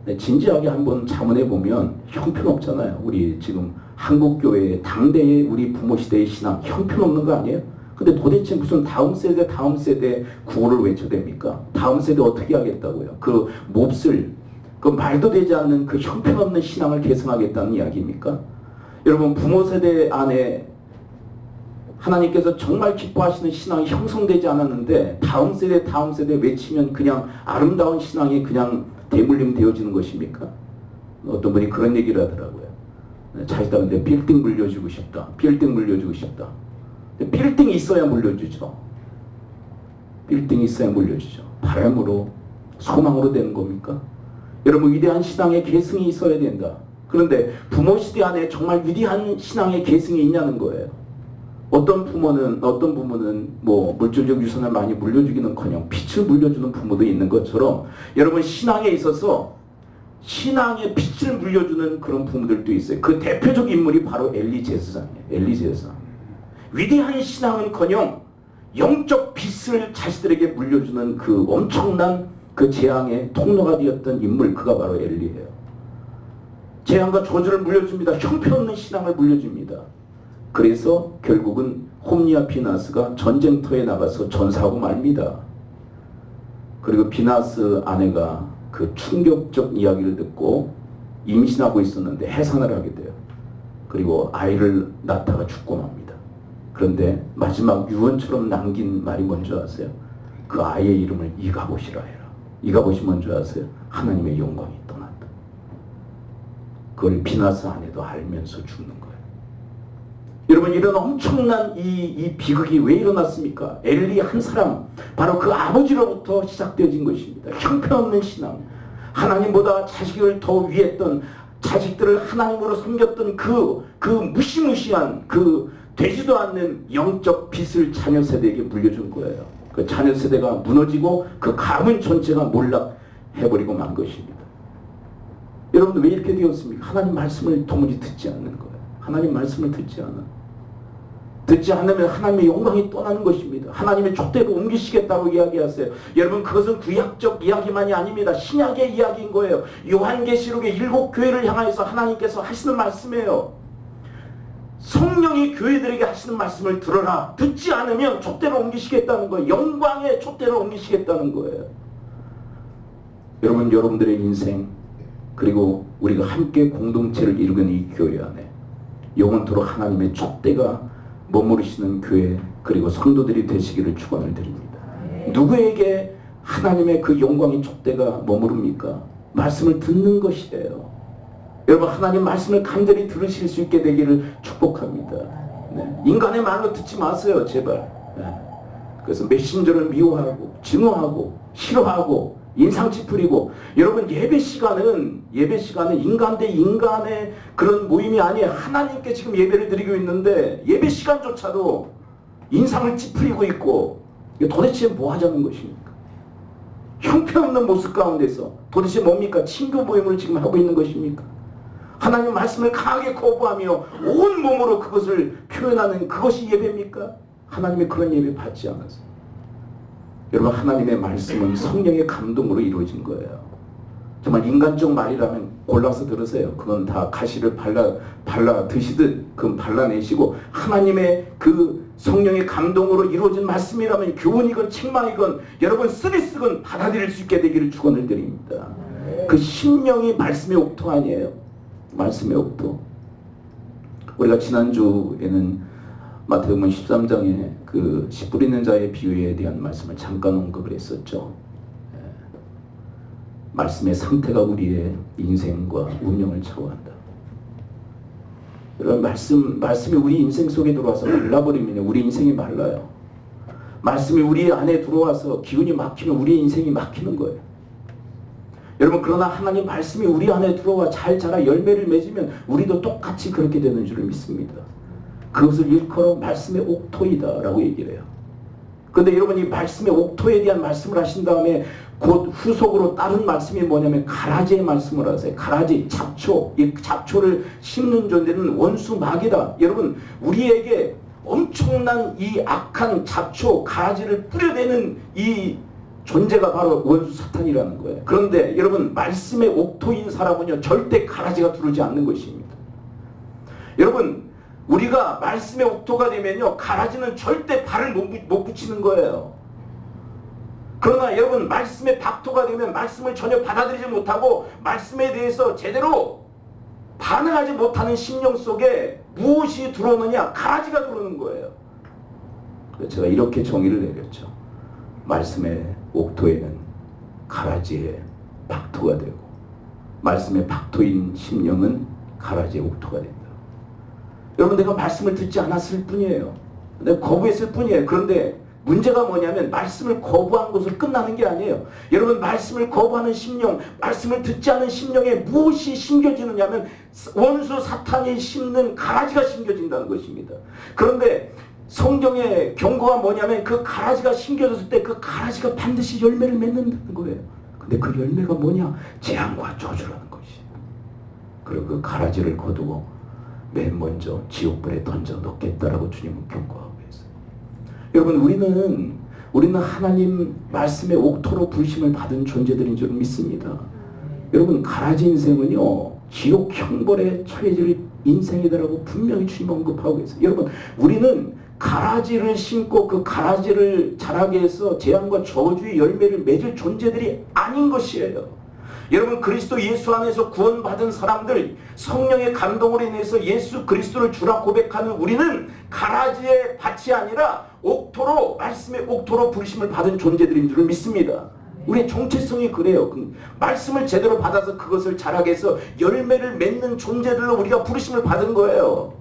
[SPEAKER 3] 네, 진지하게 한번 자문해 보면 형편없잖아요. 우리 지금 한국교회 당대의 우리 부모 시대의 신앙 형편없는 거 아니에요? 근데 도대체 무슨 다음 세대 구호를 외쳐댑니까? 다음 세대 어떻게 하겠다고요? 그 몹쓸 그 말도 되지 않는 그 형편없는 신앙을 계승하겠다는 이야기입니까? 여러분 부모 세대 안에 하나님께서 정말 기뻐하시는 신앙이 형성되지 않았는데 다음 세대 외치면 그냥 아름다운 신앙이 그냥 대물림 되어지는 것입니까? 어떤 분이 그런 얘기를 하더라고요. 자식들한테 빌딩 물려주고 싶다. 빌딩 물려주고 싶다. 빌딩이 있어야 물려주죠. 빌딩이 있어야 물려주죠. 바람으로 소망으로 되는 겁니까? 여러분 위대한 신앙의 계승이 있어야 된다. 그런데 부모 시대 안에 정말 위대한 신앙의 계승이 있냐는 거예요. 어떤 부모는 뭐 물질적 유산을 많이 물려주기는커녕 빛을 물려주는 부모도 있는 것처럼 여러분 신앙에 있어서 신앙의 빛을 물려주는 그런 부모들도 있어요. 그 대표적 인물이 바로 엘리 제사장이에요. 엘리 제사장. 위대한 신앙은커녕 영적 빛을 자식들에게 물려주는 그 엄청난 그 재앙의 통로가 되었던 인물, 그가 바로 엘리예요. 재앙과 저주를 물려줍니다. 형편없는 신앙을 물려줍니다. 그래서 결국은 홈리와 비나스가 전쟁터에 나가서 전사하고 말입니다. 그리고 비나스 아내가 그 충격적 이야기를 듣고 임신하고 있었는데 해산을 하게 돼요. 그리고 아이를 낳다가 죽고 맙니다. 그런데 마지막 유언처럼 남긴 말이 뭔지 아세요? 그 아이의 이름을 이가봇이라 해라. 이가봇이 뭔지 아세요? 하나님의 영광이 떠났다. 그걸 비나스 아내도 알면서 죽는 거예요. 여러분, 이런 엄청난 이 비극이 왜 일어났습니까? 엘리 한 사람, 바로 그 아버지로부터 시작되어진 것입니다. 형편없는 신앙, 하나님보다 자식을 더 위했던, 자식들을 하나님으로 섬겼던 그 무시무시한 그 되지도 않는 영적 빛을 자녀 세대에게 물려준 거예요. 그 자녀 세대가 무너지고 그 가문 전체가 몰락해버리고 만 것입니다. 여러분들 왜 이렇게 되었습니까? 하나님 말씀을 도무지 듣지 않는 거예요. 하나님 말씀을 듣지 않으면 하나님의 영광이 떠나는 것입니다. 하나님의 촛대로 옮기시겠다고 이야기하세요. 여러분, 그것은 구약적 이야기만이 아닙니다. 신약의 이야기인 거예요. 요한계시록의 7 교회를 향해서 하나님께서 하시는 말씀이에요. 성령이 교회들에게 하시는 말씀을 들어라. 듣지 않으면 촛대로 옮기시겠다는 거예요. 영광의 촛대로 옮기시겠다는 거예요. 여러분, 여러분들의 인생, 그리고 우리가 함께 공동체를 이루는 이 교회 안에 영원토록 하나님의 촛대가 머무르시는 교회, 그리고 성도들이 되시기를 축원을 드립니다. 누구에게 하나님의 그 영광의 촛대가 머무릅니까? 말씀을 듣는 것이에요. 여러분, 하나님 말씀을 간절히 들으실 수 있게 되기를 축복합니다. 네. 인간의 말로 듣지 마세요, 제발. 네. 그래서 메신저를 미워하고 증오하고 싫어하고 인상 찌푸리고, 여러분, 예배 시간은 인간 대 인간의 그런 모임이 아니에요. 하나님께 지금 예배를 드리고 있는데 예배 시간조차도 인상을 찌푸리고 있고, 이게 도대체 뭐 하자는 것입니까? 형편없는 모습 가운데서 도대체 뭡니까? 친교 모임을 지금 하고 있는 것입니까? 하나님 말씀을 강하게 거부하며 온 몸으로 그것을 표현하는 그것이 예배입니까? 하나님의 그런 예배 받지 않아서. 여러분, 하나님의 말씀은 성령의 감동으로 이루어진 거예요. 정말 인간적 말이라면 골라서 들으세요. 그건 다 가시를 발라 드시듯 그건 발라내시고, 하나님의 그 성령의 감동으로 이루어진 말씀이라면 교훈이건 책망이건 여러분 쓰리쓰건 받아들일 수 있게 되기를 축원을 드립니다. 그 심령이 말씀의 옥토 아니에요? 말씀의 옥토. 우리가 지난주에는 마태복음 13장에 그 씨 뿌리는 자의 비유에 대한 말씀을 잠깐 언급을 했었죠. 말씀의 상태가 우리의 인생과 운명을 좌우한다. 여러분, 말씀이 우리 인생 속에 들어와서 말라버리면 우리 인생이 말라요. 말씀이 우리 안에 들어와서 기운이 막히면 우리 인생이 막히는 거예요. 여러분, 그러나 하나님 말씀이 우리 안에 들어와 잘 자라 열매를 맺으면 우리도 똑같이 그렇게 되는 줄을 믿습니다. 그것을 일컬어 말씀의 옥토이다 라고 얘기를 해요. 그런데 여러분, 이 말씀의 옥토에 대한 말씀을 하신 다음에 곧 후속으로 다른 말씀이 뭐냐면 가라지의 말씀을 하세요. 가라지, 잡초. 이 잡초를 심는 존재는 원수 마귀다. 여러분, 우리에게 엄청난 이 악한 잡초, 가라지를 뿌려대는 이 존재가 바로 원수 사탄이라는 거예요. 그런데 여러분, 말씀의 옥토인 사람은요, 절대 가라지가 두르지 않는 것입니다. 여러분, 우리가 말씀의 옥토가 되면요, 가라지는 절대 발을 못 붙이는 거예요. 그러나 여러분, 말씀의 박토가 되면 말씀을 전혀 받아들이지 못하고 말씀에 대해서 제대로 반응하지 못하는 심령 속에 무엇이 들어오느냐? 가라지가 들어오는 거예요. 그래서 제가 이렇게 정의를 내렸죠. 말씀의 옥토에는 가라지의 박토가 되고, 말씀의 박토인 심령은 가라지의 옥토가 된다. 여러분, 내가 말씀을 듣지 않았을 뿐이에요. 내가 거부했을 뿐이에요. 그런데 문제가 뭐냐면 말씀을 거부한 것으로 끝나는 게 아니에요. 여러분, 말씀을 거부하는 심령, 말씀을 듣지 않은 심령에 무엇이 심겨지느냐면 원수 사탄이 심는 가라지가 심겨진다는 것입니다. 그런데 성경의 경고가 뭐냐면 그 가라지가 심겨졌을 때 그 가라지가 반드시 열매를 맺는다는 거예요. 근데 그 열매가 뭐냐? 재앙과 저주라는 것이에요. 그리고 그 가라지를 거두고 맨 먼저 지옥불에 던져 넣겠다라고 주님은 경고하고 있어요. 여러분, 우리는 하나님 말씀의 옥토로 부르심을 받은 존재들인 줄 믿습니다. 여러분, 가라지 인생은요, 지옥 형벌에 처해질 인생이다라고 분명히 주님 언급하고 있어요. 여러분, 우리는 가라지를 심고 그 가라지를 자라게 해서 재앙과 저주의 열매를 맺을 존재들이 아닌 것이에요. 여러분, 그리스도 예수 안에서 구원받은 사람들, 성령의 감동으로 인해서 예수 그리스도를 주라 고백하는 우리는 가라지의 밭이 아니라 옥토로, 말씀의 옥토로 부르심을 받은 존재들인 줄 믿습니다. 우리의 정체성이 그래요. 말씀을 제대로 받아서 그것을 자라게 해서 열매를 맺는 존재들로 우리가 부르심을 받은 거예요.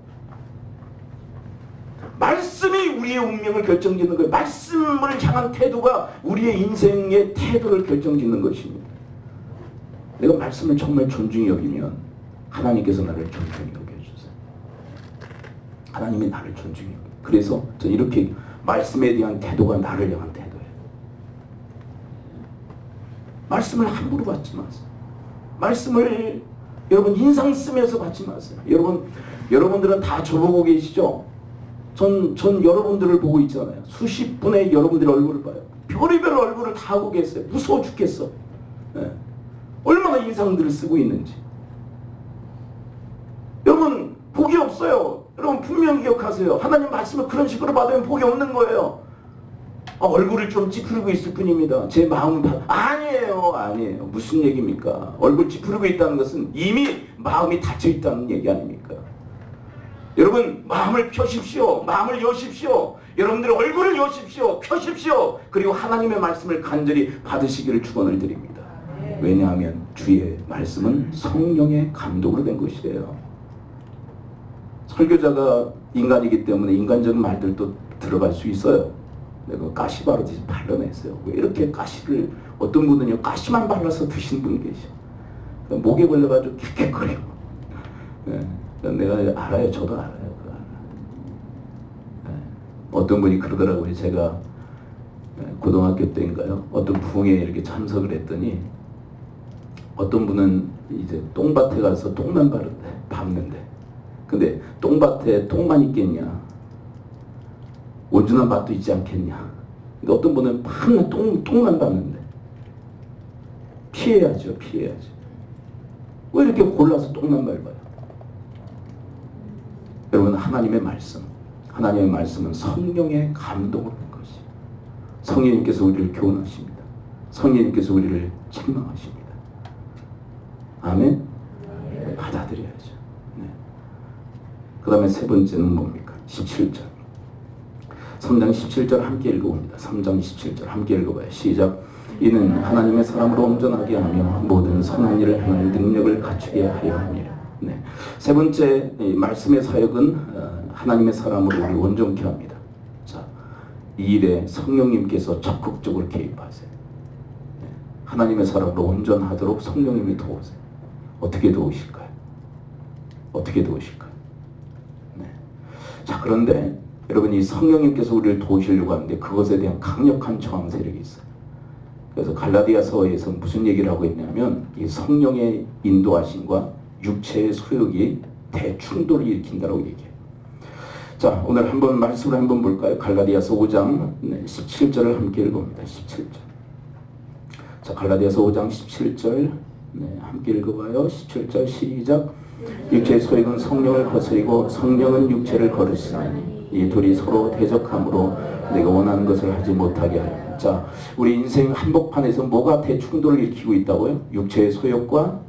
[SPEAKER 3] 말씀이 우리의 운명을 결정짓는 거예요. 말씀을 향한 태도가 우리의 인생의 태도를 결정짓는 것입니다. 내가 말씀을 정말 존중히 여기면 하나님께서 나를 존중히 여겨주세요. 하나님이 나를 존중히 여겨요. 그래서 저는 이렇게 말씀에 대한 태도가 나를 향한 태도예요. 말씀을 함부로 받지 마세요. 말씀을 여러분 인상 쓰면서 받지 마세요. 여러분들은 다 저보고 계시죠? 전 여러분들을 보고 있잖아요. 수십 분의 여러분들의 얼굴을 봐요. 별의별 얼굴을 다 하고 계세요. 무서워 죽겠어. 네. 얼마나 인상들을 쓰고 있는지. 여러분, 복이 없어요. 여러분, 분명히 기억하세요. 하나님 말씀을 그런 식으로 받으면 복이 없는 거예요. 얼굴을 좀 찌푸리고 있을 뿐입니다. 제 마음은 아니에요. 무슨 얘기입니까? 얼굴 찌푸리고 있다는 것은 이미 마음이 닫혀 있다는 얘기 아닙니까? 여러분, 마음을 펴십시오. 마음을 여십시오. 여러분들 얼굴을 여십시오. 펴십시오. 그리고 하나님의 말씀을 간절히 받으시기를 축원을 드립니다. 왜냐하면 주의 말씀은 성령의 감동으로 된 것이에요. 설교자가 인간이기 때문에 인간적인 말들도 들어갈 수 있어요. 내가 가시 바르듯이 발라냈어요. 왜 이렇게 가시를, 어떤 분은요 가시만 발라서 드시는 분이 계셔. 목에 걸려가지고 킥킥거리고. 내가 알아요. 저도 알아요. 어떤 분이 그러더라고요. 제가 고등학교 때인가요? 어떤 부흥회에 이렇게 참석을 했더니 어떤 분은 이제 똥밭에 가서 똥만 밟는데, 근데 똥밭에 똥만 있겠냐? 온전한 밭도 있지 않겠냐? 근데 어떤 분은 밤낮 똥만 밟는데 피해야죠. 왜 이렇게 골라서 똥만 밟아요? 여러분, 하나님의 말씀은 성령의 감동으로 된 것이에요. 성령님께서 우리를 교훈하십니다. 성령님께서 우리를 책망하십니다. 아멘? 네, 받아들여야죠. 네. 그 다음에 세 번째는 뭡니까? 17절. 3장 17절 함께 읽어봅니다. 3장 17절 함께 읽어봐요. 시작. 이는 하나님의 사람으로 온전하게 하며 모든 선한 일을 행할 능력을 갖추게 하려 함이라. 네. 세 번째 말씀의 사역은 하나님의 사람으로 우리 온전케 합니다. 자, 이 일에 성령님께서 적극적으로 개입하세요. 네. 하나님의 사람으로 온전하도록 성령님이 도우세요. 어떻게 도우실까요? 네. 자, 그런데 여러분, 이 성령님께서 우리를 도우시려고 하는데 그것에 대한 강력한 저항 세력이 있어요. 그래서 갈라디아서에서 무슨 얘기를 하고 있냐면 이 성령의 인도하심과 육체의 소욕이 대충돌을 일으킨다고 얘기해요. 자, 오늘 한번 말씀을 한번 볼까요? 갈라디아서 5장 17절을 함께 읽어봅니다. 17절. 자, 갈라디아서 5장 17절 함께 읽어봐요. 17절 시작. 육체의 소욕은 성령을 거스리고 성령은 육체를 거스리나니 이 둘이 서로 대적함으로 내가 원하는 것을 하지 못하게 하여. 자, 우리 인생 한복판에서 뭐가 대충돌을 일으키고 있다고요? 육체의 소욕과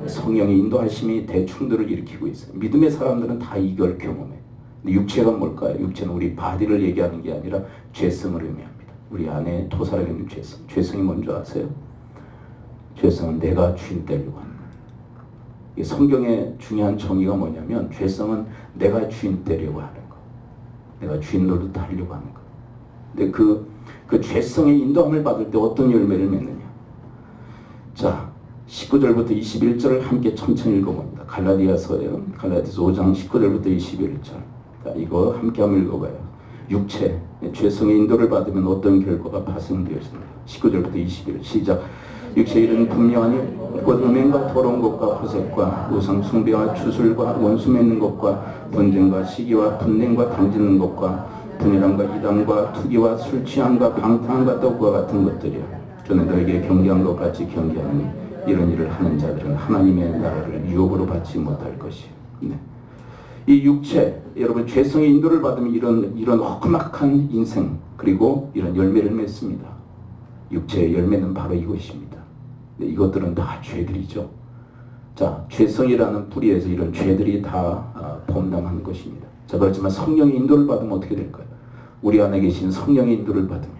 [SPEAKER 3] 성령의 인도하심이 대충돌을 일으키고 있어요. 믿음의 사람들은 다 이걸 경험해. 근데 육체가 뭘까요? 육체는 우리 바디를 얘기하는 게 아니라 죄성을 의미합니다. 우리 안에 토사를 있는 죄성. 죄성이 뭔지 아세요? 죄성은 내가 주인 되려고 하는 거예요. 이 성경의 중요한 정의가 뭐냐면 죄성은 내가 주인 되려고 하는 거. 내가 주인 노릇 하려고 하는 거. 근데 그 죄성의 인도함을 받을 때 어떤 열매를 맺느냐. 자, 19절부터 21절을 함께 천천히 읽어봅니다. 갈라디아서예요. 갈라디아서 5장 19절부터 21절. 자, 이거 함께 한번 읽어봐요. 육체, 죄성의 인도를 받으면 어떤 결과가 발생되었습니다. 19절부터 21절 시작. 육체의 일은 분명하니 곧 음행과 더러운 것과 호색과 우상 숭배와 추술과 원수 맺는 것과 분쟁과 시기와 분냉과 당짓는 것과 분열함과 이단과 투기와 술 취함과 방탕함과 떡과 같은 것들이야. 저는 너에게 경계한 것 같이 경계하니 이런 일을 하는 자들은 하나님의 나라를 유업으로 받지 못할 것이에요. 네. 이 육체, 여러분 죄성의 인도를 받으면 이런 험악한 인생 그리고 이런 열매를 맺습니다. 육체의 열매는 바로 이것입니다. 네, 이것들은 다 죄들이죠. 자, 죄성이라는 뿌리에서 이런 죄들이 다 범람하는 것입니다. 자, 그렇지만 성령의 인도를 받으면 어떻게 될까요? 우리 안에 계신 성령의 인도를 받으면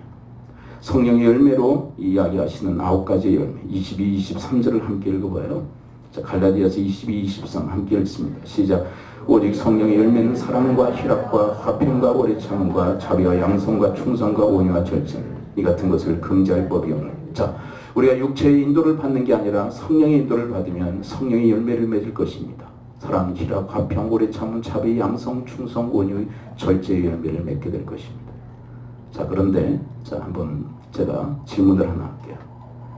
[SPEAKER 3] 성령의 열매로 이야기하시는 9가지의 열매 22, 23절을 함께 읽어봐요. 자, 갈라디아서 22, 23 함께 읽습니다. 시작. 오직 성령의 열매는 사랑과 희락과 화평과 오래 참음과 자비와 양성과 충성과 온유와 절제 이 같은 것을 금지할 법이 없는. 자, 우리가 육체의 인도를 받는 게 아니라 성령의 인도를 받으면 성령의 열매를 맺을 것입니다. 사랑, 희락, 화평, 오래 참음, 자비, 양성, 충성, 온유, 절제의 열매를 맺게 될 것입니다. 자, 그런데 자, 한번 제가 질문을 하나 할게요.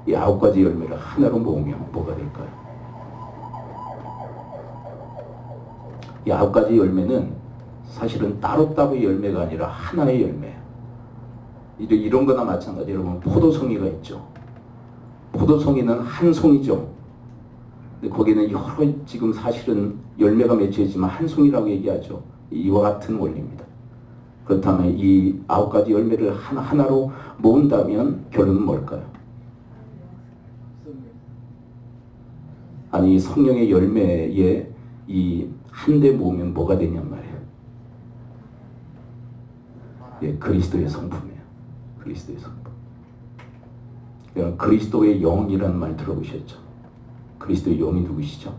[SPEAKER 3] 이 9가지 열매를 하나로 모으면 뭐가 될까요? 이 9가지 열매는 사실은 따로따로의 열매가 아니라 하나의 열매예요. 이런 거나 마찬가지. 여러분 포도송이가 있죠. 포도송이는 한 송이죠. 근데 거기는 여러 지금 사실은 열매가 맺혀 있지만 한 송이라고 얘기하죠. 이와 같은 원리입니다. 그렇다면 이 9가지 열매를 하나로 모은다면 결론은 뭘까요? 아니 성령의 열매에 이 한 대 모으면 뭐가 되냔 말이에요. 예, 그리스도의 성품이에요. 그리스도의 성품. 여러분 그리스도의 영이라는 말 들어보셨죠? 그리스도의 영이 누구시죠?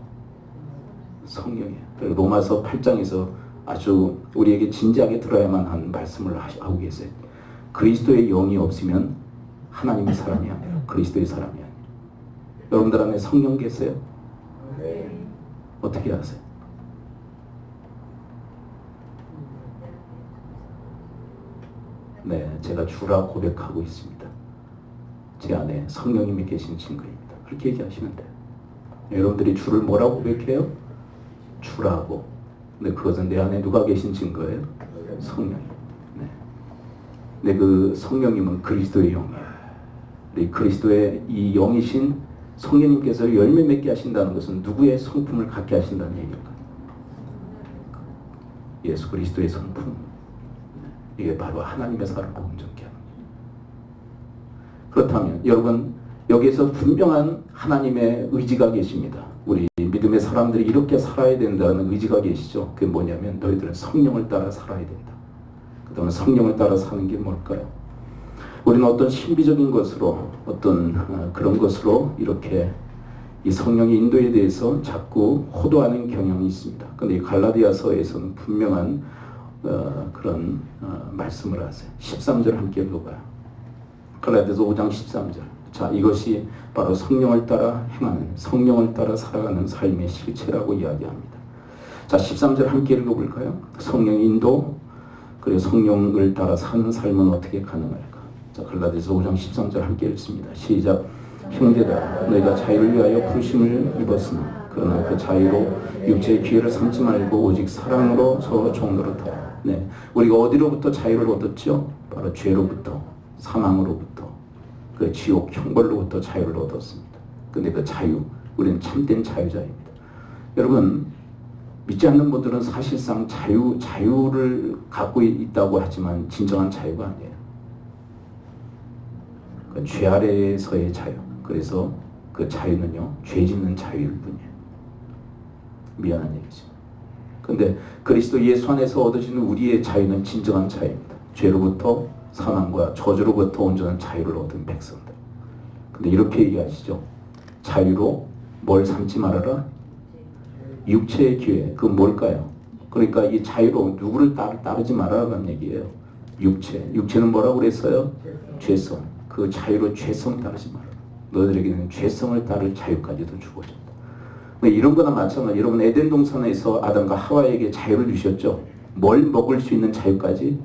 [SPEAKER 3] 성령이에요. 로마서 8장에서 아주 우리에게 진지하게 들어야만 하는 말씀을 하고 계세요. 그리스도의 영이 없으면 하나님의 사람이 아니라 그리스도의 사람이 아니에요. 여러분들 안에 성령 계세요? 어떻게 아세요? 네, 제가 주라 고백하고 있습니다. 제 안에 성령님이 계신 증거입니다. 그렇게 얘기하시면 돼요. 여러분들이 주를 뭐라고 고백해요? 주라고. 근데 그것은 내 안에 누가 계신 증거예요? 성령님. 네. 근데 그 성령님은 그리스도의 영이에요. 그리스도의 이 영이신 성령님께서 열매 맺게 하신다는 것은 누구의 성품을 갖게 하신다는 얘기일까요? 예수 그리스도의 성품. 이게 바로 하나님의 사람을 온전케 하는 거예요. 그렇다면 여러분 여기에서 분명한 하나님의 의지가 계십니다. 우리 믿음의 사람들이 이렇게 살아야 된다는 의지가 계시죠. 그게 뭐냐면 너희들은 성령을 따라 살아야 된다. 그다음에 성령을 따라 사는 게 뭘까요? 우리는 어떤 신비적인 것으로 어떤 그런 것으로 이렇게 이 성령의 인도에 대해서 자꾸 호도하는 경향이 있습니다. 그런데 이 갈라디아서에서는 분명한 그런 말씀을 하세요. 13절 함께 읽어봐요. 갈라디아서 5장 13절. 자, 이것이 바로 성령을 따라 행하는, 성령을 따라 살아가는 삶의 실체라고 이야기합니다. 자, 13절 함께 읽어볼까요? 성령의 인도, 그리고 성령을 따라 사는 삶은 어떻게 가능할까? 자, 갈라디아서 5장 13절 함께 읽습니다. 시작. 형제들아, 너희가 자유를 위하여 부르심을 입었으나 그러나 그 자유로 육체의 기회를 삼지 말고 오직 사랑으로 서로 종노릇하라. 네, 우리가 어디로부터 자유를 얻었죠? 바로 죄로부터, 사망으로부터, 그 지옥 형벌로부터 자유를 얻었습니다. 근데 그 자유, 우리는 참된 자유자입니다. 여러분, 믿지 않는 분들은 사실상 자유를 갖고 있다고 하지만 진정한 자유가 아니에요. 그 죄 아래에서의 자유. 그래서 그 자유는요, 죄 짓는 자유일 뿐이에요. 미안한 얘기죠. 근데 그리스도 예수 안에서 얻어지는 우리의 자유는 진정한 자유입니다. 죄로부터 사망과 저주로부터 온전한 자유를 얻은 백성들. 근데 이렇게 얘기하시죠. 자유로 뭘 삼지 말아라? 육체의 기회. 그건 뭘까요? 그러니까 이 자유로 누구를 따르지 말아라는 얘기예요. 육체는 뭐라고 그랬어요? 죄성. 그 자유로 죄성 따르지 마라. 너희들에게는 죄성을 따를 자유까지도 주어졌다. 이런 거나 마찬가지. 여러분 에덴 동산에서 아담과 하와에게 자유를 주셨죠. 뭘 먹을 수 있는 자유까지?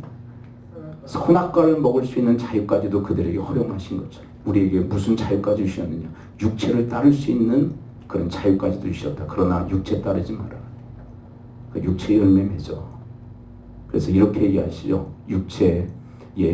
[SPEAKER 3] 선악과를 먹을 수 있는 자유까지도 그들에게 허용하신 것처럼 우리에게 무슨 자유까지 주셨느냐? 육체를 따를 수 있는 그런 자유까지도 주셨다. 그러나 육체 따르지 마라. 그 육체의 열매 맺어. 그래서 이렇게 얘기하시죠. 육체의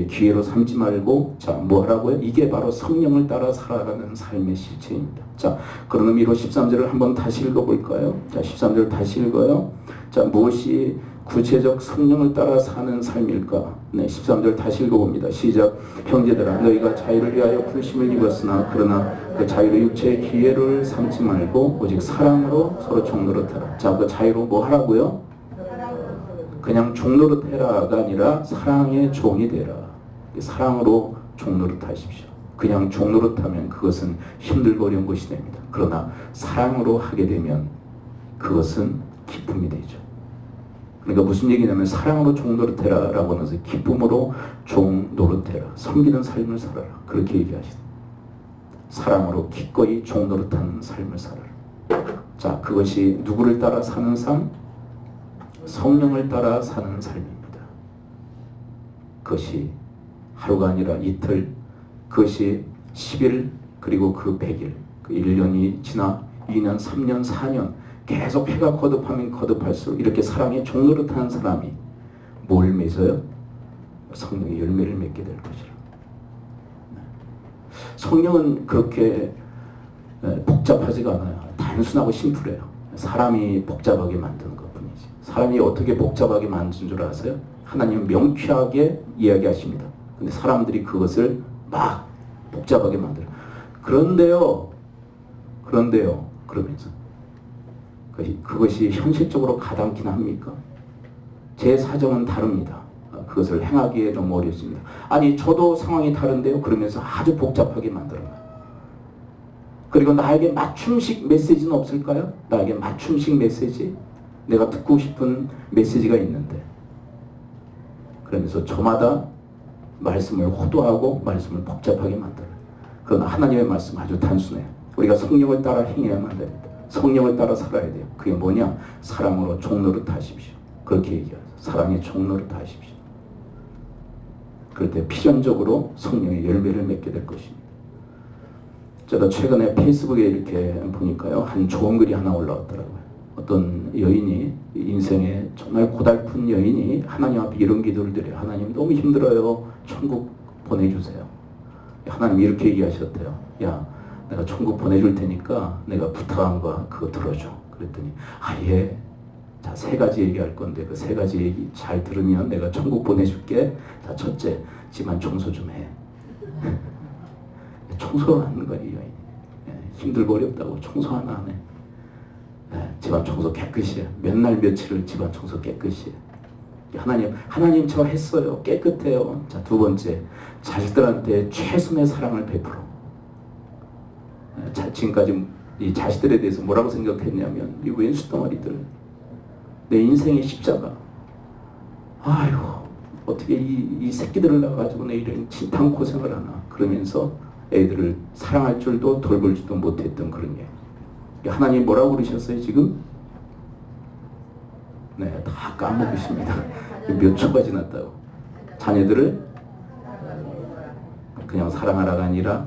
[SPEAKER 3] 기회로 삼지 말고 자 뭐하라고요? 이게 바로 성령을 따라 살아가는 삶의 실체입니다. 자 그런 의미로 13절을 한번 다시 읽어볼까요? 자 13절 다시 읽어요. 자 무엇이 구체적 성령을 따라 사는 삶일까? 네 13절 다시 읽어봅니다. 시작. 형제들아 너희가 자유를 위하여 부르심을 입었으나 그러나 그 자유로 육체의 기회를 삼지 말고 오직 사랑으로 서로 종노릇하라. 자 그 자유로 뭐 하라고요? 그냥 종노릇해라가 아니라 사랑의 종이 되라. 사랑으로 종노릇하십시오. 그냥 종노릇하면 그것은 힘들고 어려운 것이 됩니다. 그러나 사랑으로 하게 되면 그것은 기쁨이 되죠. 그러니까 무슨 얘기냐면 사랑으로 종노릇해라라고 하면서 기쁨으로 종노릇해라. 섬기는 삶을 살아라. 그렇게 얘기하시다. 사랑으로 기꺼이 종노릇하는 삶을 살아라. 자 그것이 누구를 따라 사는 삶? 성령을 따라 사는 삶입니다. 그것이 하루가 아니라 이틀, 그것이 10일, 그리고 그 100일, 그 1년이 지나 2년, 3년, 4년 계속 해가 거듭하면 거듭할수록 이렇게 사랑에 종노릇하는 사람이 뭘 맺어요? 성령의 열매를 맺게 될 것이라. 성령은 그렇게 복잡하지가 않아요. 단순하고 심플해요. 사람이 복잡하게 만드는 것. 사람이 어떻게 복잡하게 만든 줄 아세요? 하나님은 명쾌하게 이야기하십니다. 근데 사람들이 그것을 막 복잡하게 만들어요. 그런데요 그러면서 그것이 현실적으로 가당키나 합니까? 제 사정은 다릅니다. 그것을 행하기에 너무 어렵습니다. 아니 저도 상황이 다른데요? 그러면서 아주 복잡하게 만들어요. 그리고 나에게 맞춤식 메시지는 없을까요? 나에게 맞춤식 메시지? 내가 듣고 싶은 메시지가 있는데 그러면서 저마다 말씀을 호도하고 말씀을 복잡하게 만들어요. 그러나 하나님의 말씀 아주 단순해요. 우리가 성령을 따라 행해야만 됩니다. 성령을 따라 살아야 돼요. 그게 뭐냐? 사랑으로 종노릇하십시오. 그렇게 얘기하죠. 사랑의 종노릇하십시오. 그럴 때 필연적으로 성령의 열매를 맺게 될 것입니다. 제가 최근에 페이스북에 이렇게 보니까요. 한 좋은 글이 하나 올라왔더라고요. 어떤 여인이 인생에 정말 고달픈 여인이 하나님 앞에 이런 기도를 드려요. 하나님 너무 힘들어요. 천국 보내주세요. 하나님 이렇게 얘기하셨대요. 야 내가 천국 보내줄 테니까 내가 부탁한 거 그거 들어줘. 그랬더니 예. 자 3가지 얘기할 건데 그 3가지 얘기 잘 들으면 내가 천국 보내줄게. 자 첫째 집안 청소 좀 해. 청소를 하는 거야 이 여인이. 힘들고 어렵다고 청소 하나 안 해. 집안 청소 깨끗이 해. 몇 날 며칠을 집안 청소 깨끗이 해. 하나님 저 했어요. 깨끗해요. 자 2번째 자식들한테 최선의 사랑을 베풀어. 지금까지 이 자식들에 대해서 뭐라고 생각했냐면 이 왼수덩어리들 내 인생의 십자가. 아유 어떻게 이 새끼들을 낳아가지고 내 이런 진탕 고생을 하나. 그러면서 애들을 사랑할 줄도 돌볼 줄도 못했던 그런 게. 하나님 뭐라고 그러셨어요 지금? 네, 다 까먹으십니다. 몇 초가 지났다고. 자녀들을 그냥 사랑하라가 아니라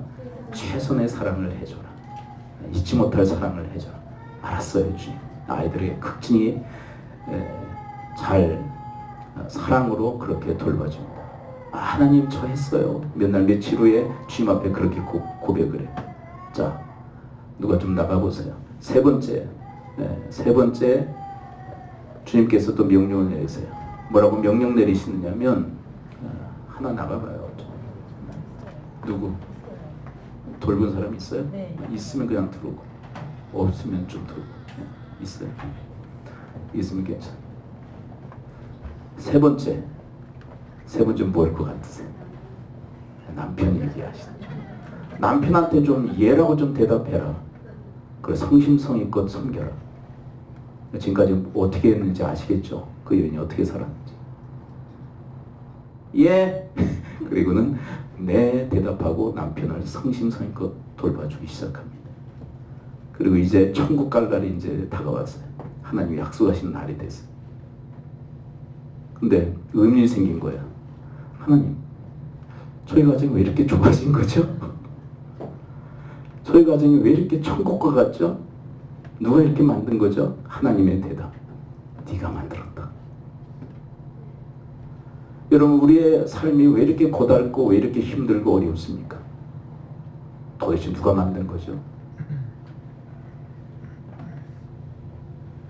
[SPEAKER 3] 최선의 사랑을 해줘라. 잊지 못할 사랑을 해줘라. 알았어요 주님. 아이들에게 극진히 잘 사랑으로 그렇게 돌봐줍니다. 하나님 저 했어요. 몇 날 며칠 후에 주님 앞에 그렇게 고백을 해요. 자 누가 좀 나가보세요. 3번째 주님께서 또 명령을 내리세요. 뭐라고 명령 내리시느냐면 하나 나가봐요. 누구? 돌본 사람 있어요?
[SPEAKER 2] 네.
[SPEAKER 3] 있으면 그냥 들어오고 없으면 좀 들어오고. 있어요? 있으면 괜찮아요. 3번째 뭘 것 같으세요? 남편이 얘기하시죠. 남편한테 좀 예라고 좀 대답해라. 그래 성심성의껏 섬겨라. 지금까지 어떻게 했는지 아시겠죠? 그 여인이 어떻게 살았는지. 예. 그리고는 네 대답하고 남편을 성심성의껏 돌봐주기 시작합니다. 그리고 이제 천국 갈 날이 이제 다가왔어요. 하나님이 약속하신 날이 됐어요. 근데 의문이 생긴 거예요. 하나님, 저희 가정이 왜 이렇게 좋아진 거죠? 저희 가정이 왜 이렇게 천국과 같죠? 누가 이렇게 만든 거죠? 하나님의 대답, 네가 만들었다. 여러분, 우리의 삶이 왜 이렇게 고달고 왜 이렇게 힘들고 어렵습니까? 도대체 누가 만든 거죠?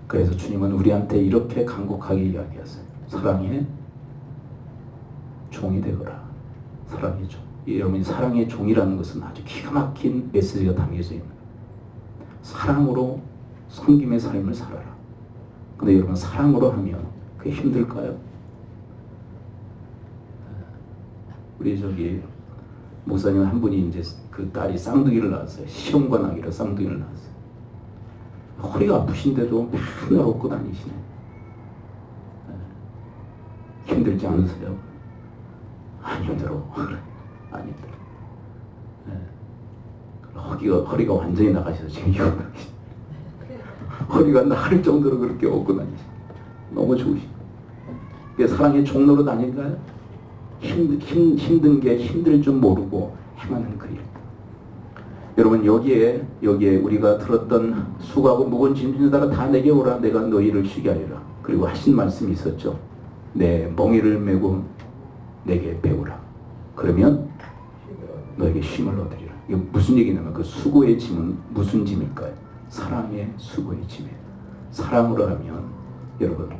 [SPEAKER 3] 그래서 주님은 우리한테 이렇게 간곡하게 이야기하세요. 사랑의 종이 되거라. 사랑의 종. 여러분, 사랑의 종이라는 것은 아주 기가 막힌 메시지가 담겨져 있는 거예요. 사랑으로 섬김의 삶을 살아라. 근데 여러분, 사랑으로 하면 그게 힘들까요? 우리 목사님 한 분이 이제 그 딸이 쌍둥이를 낳았어요. 시험관 아기라 쌍둥이를 낳았어요. 허리가 아프신데도 맨날 업고 다니시네. 힘들지 않으세요? 안 힘들어. 안 힘들어. 허리가 완전히 나가셔서 지금 허리가 나갈 정도로 그렇게 업고 다니시네. 너무 좋으시고. 그게 사랑의 종로로 다닐까요? 힘든 게 힘들 줄 모르고 행하는 그 일. 여러분, 여기에 우리가 들었던 수고하고 무거운 짐진 자들아 다 내게 오라. 내가 너희를 쉬게 하리라. 그리고 하신 말씀이 있었죠. 내 멍에를 메고 내게 배우라. 그러면 너에게 쉼을 얻으리라. 이거 무슨 얘기냐면 그 수고의 짐은 무슨 짐일까요? 사랑의 수고의 짐이에요. 사랑으로 하면 여러분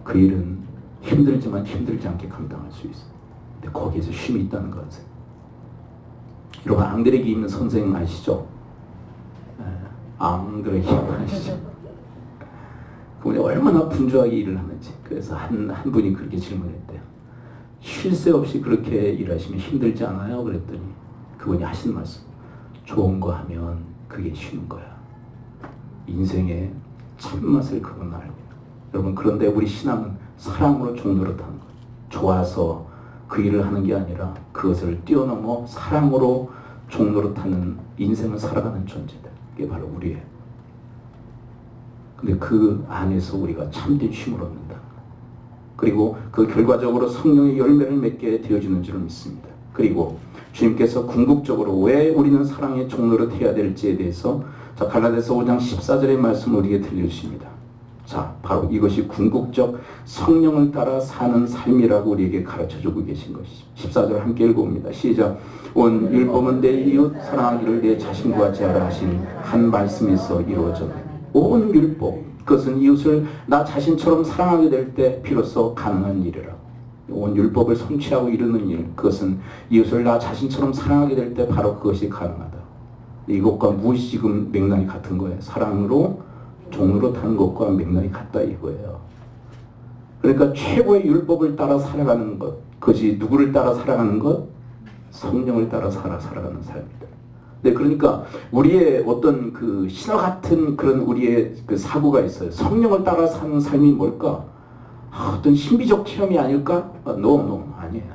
[SPEAKER 3] 그 일은 힘들지만 힘들지 않게 감당할 수 있어요. 근데 거기에서 쉼이 있다는 거 아세요? 여러분, 앙드레기 있는 선생 아시죠? 앙드레기 아시죠? 그분이 얼마나 분주하게 일을 하는지. 그래서 한 분이 그렇게 질문했대요. 쉴 새 없이 그렇게 일하시면 힘들지 않아요? 그랬더니 그분이 하신 말씀, 좋은 거 하면 그게 쉬는 거야. 인생의 참맛을 그건 알고 있다. 여러분, 그런데 우리 신앙은 사랑으로 종노릇하는 거예요. 좋아서 그 일을 하는 게 아니라 그것을 뛰어넘어 사랑으로 종노릇하는 인생을 살아가는 존재다. 그게 바로 우리예요. 근데 그 안에서 우리가 참된 쉼을 얻는다. 그리고 그 결과적으로 성령의 열매를 맺게 되어지는 줄 믿습니다. 그리고 주님께서 궁극적으로 왜 우리는 사랑의 종노릇 해야 될지에 대해서 갈라디아서 5장 14절의 말씀을 우리에게 들려주십니다. 자, 바로 이것이 궁극적 성령을 따라 사는 삶이라고 우리에게 가르쳐주고 계신 것이죠. 14절 함께 읽어봅니다. 시작. 온 율법은 내 이웃 사랑하기를 내 자신과 같이 하라 하신 한 말씀에서 이루어졌네. 온 율법, 그것은 이웃을 나 자신처럼 사랑하게 될 때 비로소 가능한 일이라. 온 율법을 성취하고 이루는 일, 그것은 이웃을 나 자신처럼 사랑하게 될 때 바로 그것이 가능하다. 이것과 무엇이 지금 맥락이 같은 거예요? 사랑으로 종으로 타는 것과 맥락이 같다 이거예요. 그러니까 최고의 율법을 따라 살아가는 것, 그것이 누구를 따라 살아가는 것? 성령을 따라 살아가는 삶이다. 네, 그러니까 우리의 어떤 그 신화 같은 그런 우리의 그 사고가 있어요. 성령을 따라 사는 삶이 뭘까? 어떤 신비적 체험이 아닐까? No, 아니에요.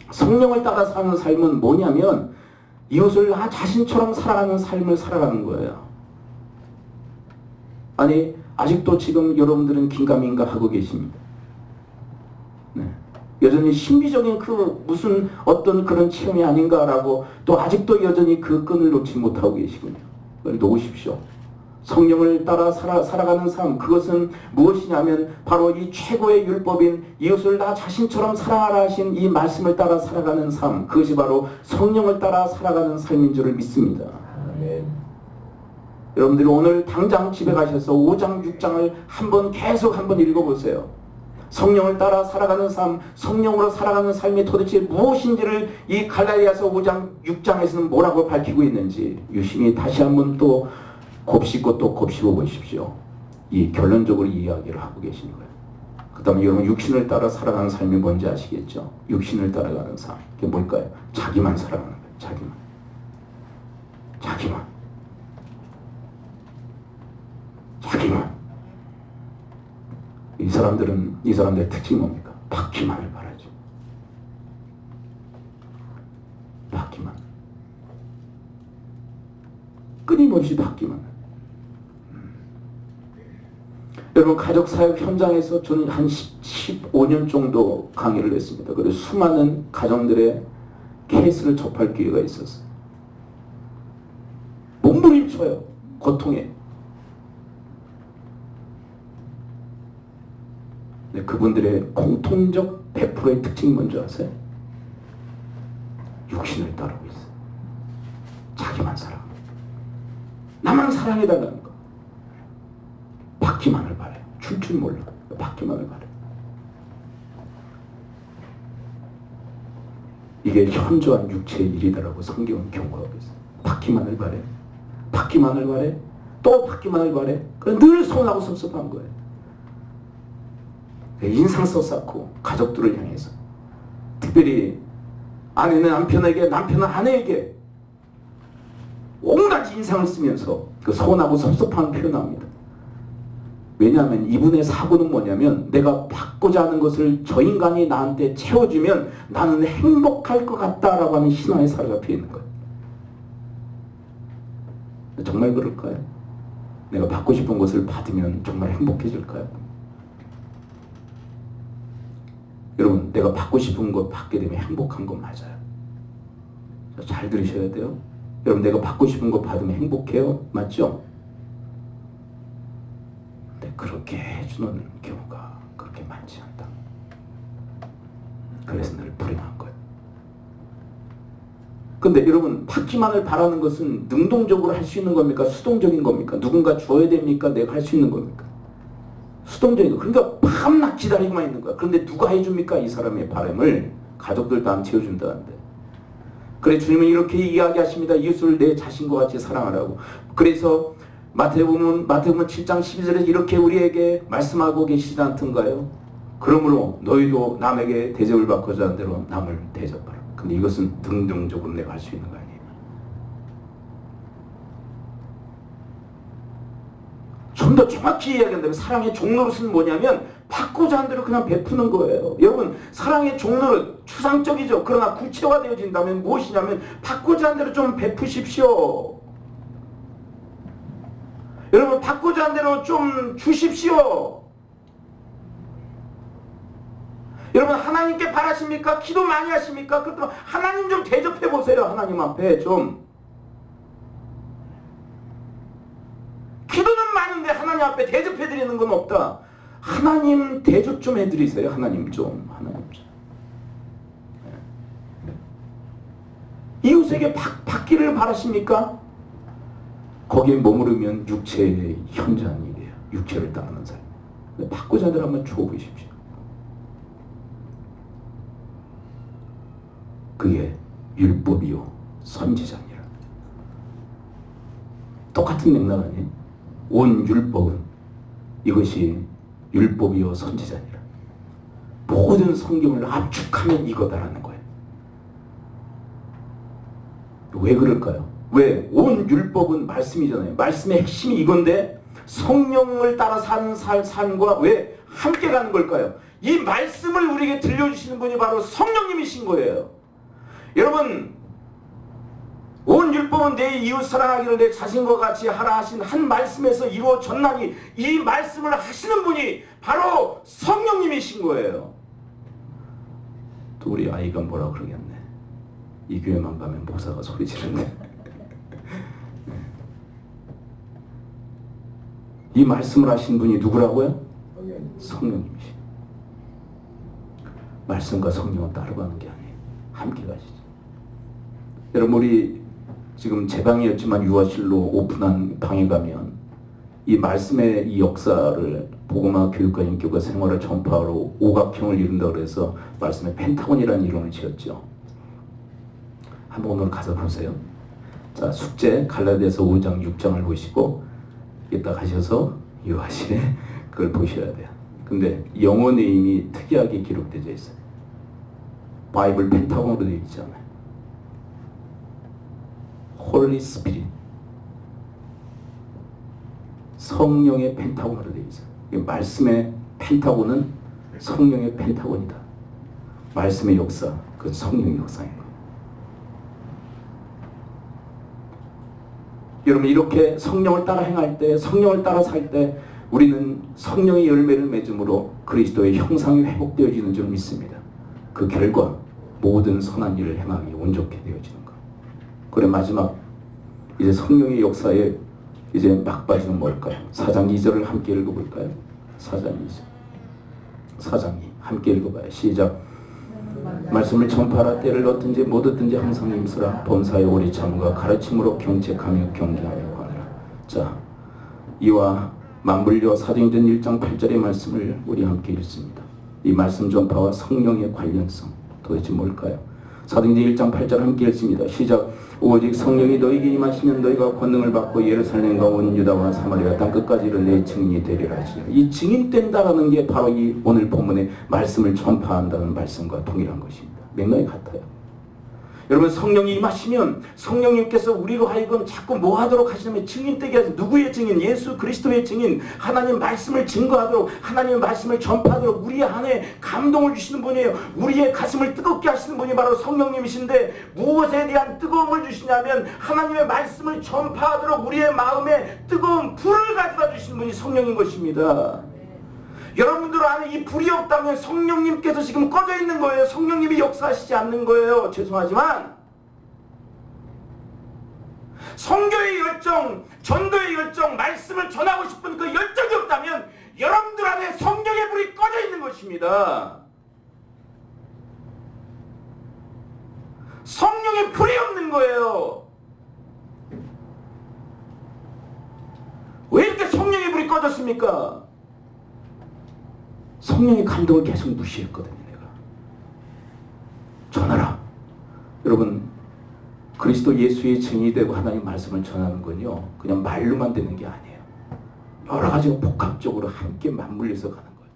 [SPEAKER 3] 성령을 따라 사는 삶은 뭐냐면 이웃을 나 자신처럼 살아가는 삶을 살아가는 거예요. 아니, 아직도 지금 여러분들은 긴가민가 하고 계십니다. 네. 여전히 신비적인 그 무슨 어떤 그런 체험이 아닌가라고 또 아직도 여전히 그 끈을 놓지 못하고 계시군요. 놓으십시오. 성령을 따라 살아가는 삶, 그것은 무엇이냐면 바로 이 최고의 율법인 이웃을 나 자신처럼 사랑하라 하신 이 말씀을 따라 살아가는 삶, 그것이 바로 성령을 따라 살아가는 삶인 줄을 믿습니다. 아멘. 여러분들이 오늘 당장 집에 가셔서 5장, 6장을 계속 한번 읽어보세요. 성령을 따라 살아가는 삶, 성령으로 살아가는 삶이 도대체 무엇인지를 이 갈라디아서 5장, 6장에서는 뭐라고 밝히고 있는지 유심히 다시 한번 또 곱씹고 또 곱씹어 보십시오. 이 결론적으로 이야기를 하고 계시는 거예요. 그 다음에 여러분 육신을 따라 살아가는 삶이 뭔지 아시겠죠? 육신을 따라가는 삶. 그게 뭘까요? 자기만 살아가는 거예요. 자기만. 이 사람들의 특징이 뭡니까? 받기만을 바라죠. 끊임없이 받기만 해요. 여러분 가족사역 현장에서 저는 한 15년 정도 강의를 했습니다. 그래서 수많은 가정들의 케이스를 접할 기회가 있었어요. 몸부림쳐요. 고통에. 네, 그분들의 공통적 100%의 특징이 뭔지 아세요? 육신을 따르고 있어요. 자기만 사랑. 나만 사랑해달라는 거. 받기만을 바래요. 줄 줄 몰라. 받기만을 바래요. 이게 현저한 육체의 일이다라고 성경은 경고하고 있어요. 받기만을 바래. 받기만을 바래. 또 받기만을 바래. 늘 서운하고 섭섭한 거예요. 인상 써쌓고 가족들을 향해서 특별히 아내는 남편에게, 남편은 아내에게 온갖 인상을 쓰면서 그 서운하고 섭섭한 표현합니다. 왜냐하면 이분의 사고는 뭐냐면 내가 받고자 하는 것을 저 인간이 나한테 채워주면 나는 행복할 것 같다라고 하는 신화에 사로잡혀 있는 거예요. 정말 그럴까요? 내가 받고 싶은 것을 받으면 정말 행복해질까요? 여러분, 내가 받고 싶은 것 받게 되면 행복한 건 맞아요. 잘 들으셔야 돼요. 여러분, 내가 받고 싶은 것 받으면 행복해요? 맞죠? 근데 그렇게 해주는 경우가 그렇게 많지 않다. 그래서 늘 불행한 거예요. 근데 여러분, 받기만을 바라는 것은 능동적으로 할 수 있는 겁니까? 수동적인 겁니까? 누군가 줘야 됩니까? 내가 할 수 있는 겁니까? 수동적인 거. 그러니까 밤낮 기다리고만 있는 거야. 그런데 누가 해줍니까? 이 사람의 바람을 가족들도 안 채워준다는데. 그래 주님은 이렇게 이야기하십니다. 이웃을 내 자신과 같이 사랑하라고. 그래서 마태복음 7장 12절에 이렇게 우리에게 말씀하고 계시지 않던가요? 그러므로 너희도 남에게 대접을 받고자 하는 대로 남을 대접하라. 근데 이것은 능동적으로 내가 할 수 있는 거 아니에요. 좀 더 정확히 이야기한다면 사랑의 종로릇은 뭐냐면 받고자 하는 대로 그냥 베푸는 거예요. 여러분, 사랑의 종로릇 추상적이죠. 그러나 구체화되어진다면 무엇이냐면 받고자 하는 대로 좀 베푸십시오. 여러분, 받고자 하는 대로 좀 주십시오. 여러분, 하나님께 바라십니까? 기도 많이 하십니까? 그렇다면 하나님 좀 대접해 보세요. 하나님 앞에 좀. 기도는 많은데 하나님 앞에 대접해 드리는 건 없다. 하나님 대접 좀 해드리세요. 하나님 좀. 이웃에게 받기를 바라십니까? 거기에 머무르면 육체의 현저한 일이에요. 육체를 따르는 삶. 받고자 하는 대로 한번 줘보십시오. 그게 율법이요 선지자니라. 똑같은 맥락 아니에요? 온 율법은 이것이 율법이요 선지자니라. 모든 성경을 압축하면 이거다라는 거예요. 왜 그럴까요? 왜? 온 율법은 말씀이잖아요. 말씀의 핵심이 이건데 성령을 따라 사는 삶과 왜 함께 가는 걸까요? 이 말씀을 우리에게 들려주시는 분이 바로 성령님이신 거예요. 여러분, 온 율법은 내 이웃 사랑하기를 내 자신과 같이 하라 하신 한 말씀에서 이루어졌나니 이 말씀을 하시는 분이 바로 성령님이신 거예요. 또 우리 아이가 뭐라 그러겠네. 이 교회만 가면 목사가 소리 지르네. 이 말씀을 하신 분이 누구라고요? 성령님이시. 말씀과 성령은 따로 가는 게 아니에요. 함께 가시죠. 여러분, 우리 지금 제 방이었지만 유아실로 오픈한 방에 가면 이 말씀의 이 역사를 복음화 교육과 인격과 생활을 전파하러 오각형을 이룬다고 해서 말씀의 펜타곤이라는 이론을 지었죠. 한번 오늘 가서 보세요. 자, 숙제 갈라디아서 5장 6장을 보시고 이따 가셔서 유아실에 그걸 보셔야 돼요. 근데 영어 네임이 특이하게 기록되어 있어요. 바이블 펜타곤으로 되어 있잖아요. 홀리 스피릿, 성령의 펜타곤으로 되어 있어요. 말씀의 펜타곤은 성령의 펜타곤이다. 말씀의 역사, 그 성령의 역사인 거예요. 여러분 이렇게 성령을 따라 행할 때, 성령을 따라 살 때 우리는 성령의 열매를 맺음으로 그리스도의 형상이 회복되어지는 줄 믿습니다. 그 결과 모든 선한 일을 행하기 온전케 되어지는 것. 그래 마지막 이제 성령의 역사에 이제 막바지는 뭘까요? 4장 2절을 함께 읽어볼까요? 4장 2절. 4장 2 함께 읽어봐요. 시작. 말씀을 전파하라. 때를 얻든지 못 얻든지 항상 힘쓰라. 범사에 오래 참음과 가르침으로 경책하며 경계하며 관하라. 자, 이와 맞물려 사도행전 1장 8절의 말씀을 우리 함께 읽습니다. 이 말씀 전파와 성령의 관련성 도대체 뭘까요? 사도행전 1장 8절 함께 읽습니다. 시작. 오직 성령이 너희에게 임하시면 너희가 권능을 받고 예루살렘과 온 유다와 사마리아 땅끝까지 이르러 내 증인이 되리라 하시니라. 이 증인된다라는 게 바로 이 오늘 본문의 말씀을 전파한다는 말씀과 동일한 것입니다. 맥락이 같아요. 여러분 성령이 임하시면 성령님께서 우리로 하여금 자꾸 뭐 하도록 하시냐면 증인되게 하세요. 누구의 증인? 예수 그리스도의 증인. 하나님 말씀을 증거하도록, 하나님의 말씀을 전파하도록 우리 안에 감동을 주시는 분이에요. 우리의 가슴을 뜨겁게 하시는 분이 바로 성령님이신데 무엇에 대한 뜨거움을 주시냐면 하나님의 말씀을 전파하도록 우리의 마음에 뜨거운 불을 가져다 주시는 분이 성령인 것입니다. 여러분들 안에 이 불이 없다면 성령님께서 지금 꺼져 있는 거예요. 성령님이 역사하시지 않는 거예요. 죄송하지만 선교의 열정, 전도의 열정, 말씀을 전하고 싶은 그 열정이 없다면 여러분들 안에 성령의 불이 꺼져 있는 것입니다. 성령의 불이 없는 거예요. 왜 이렇게 성령의 불이 꺼졌습니까? 성령의 감동을 계속 무시했거든요. 내가 전하라. 여러분 그리스도 예수의 증인이 되고 하나님 말씀을 전하는 건요 그냥 말로만 되는 게 아니에요. 여러 가지가 복합적으로 함께 맞물려서 가는 거예요.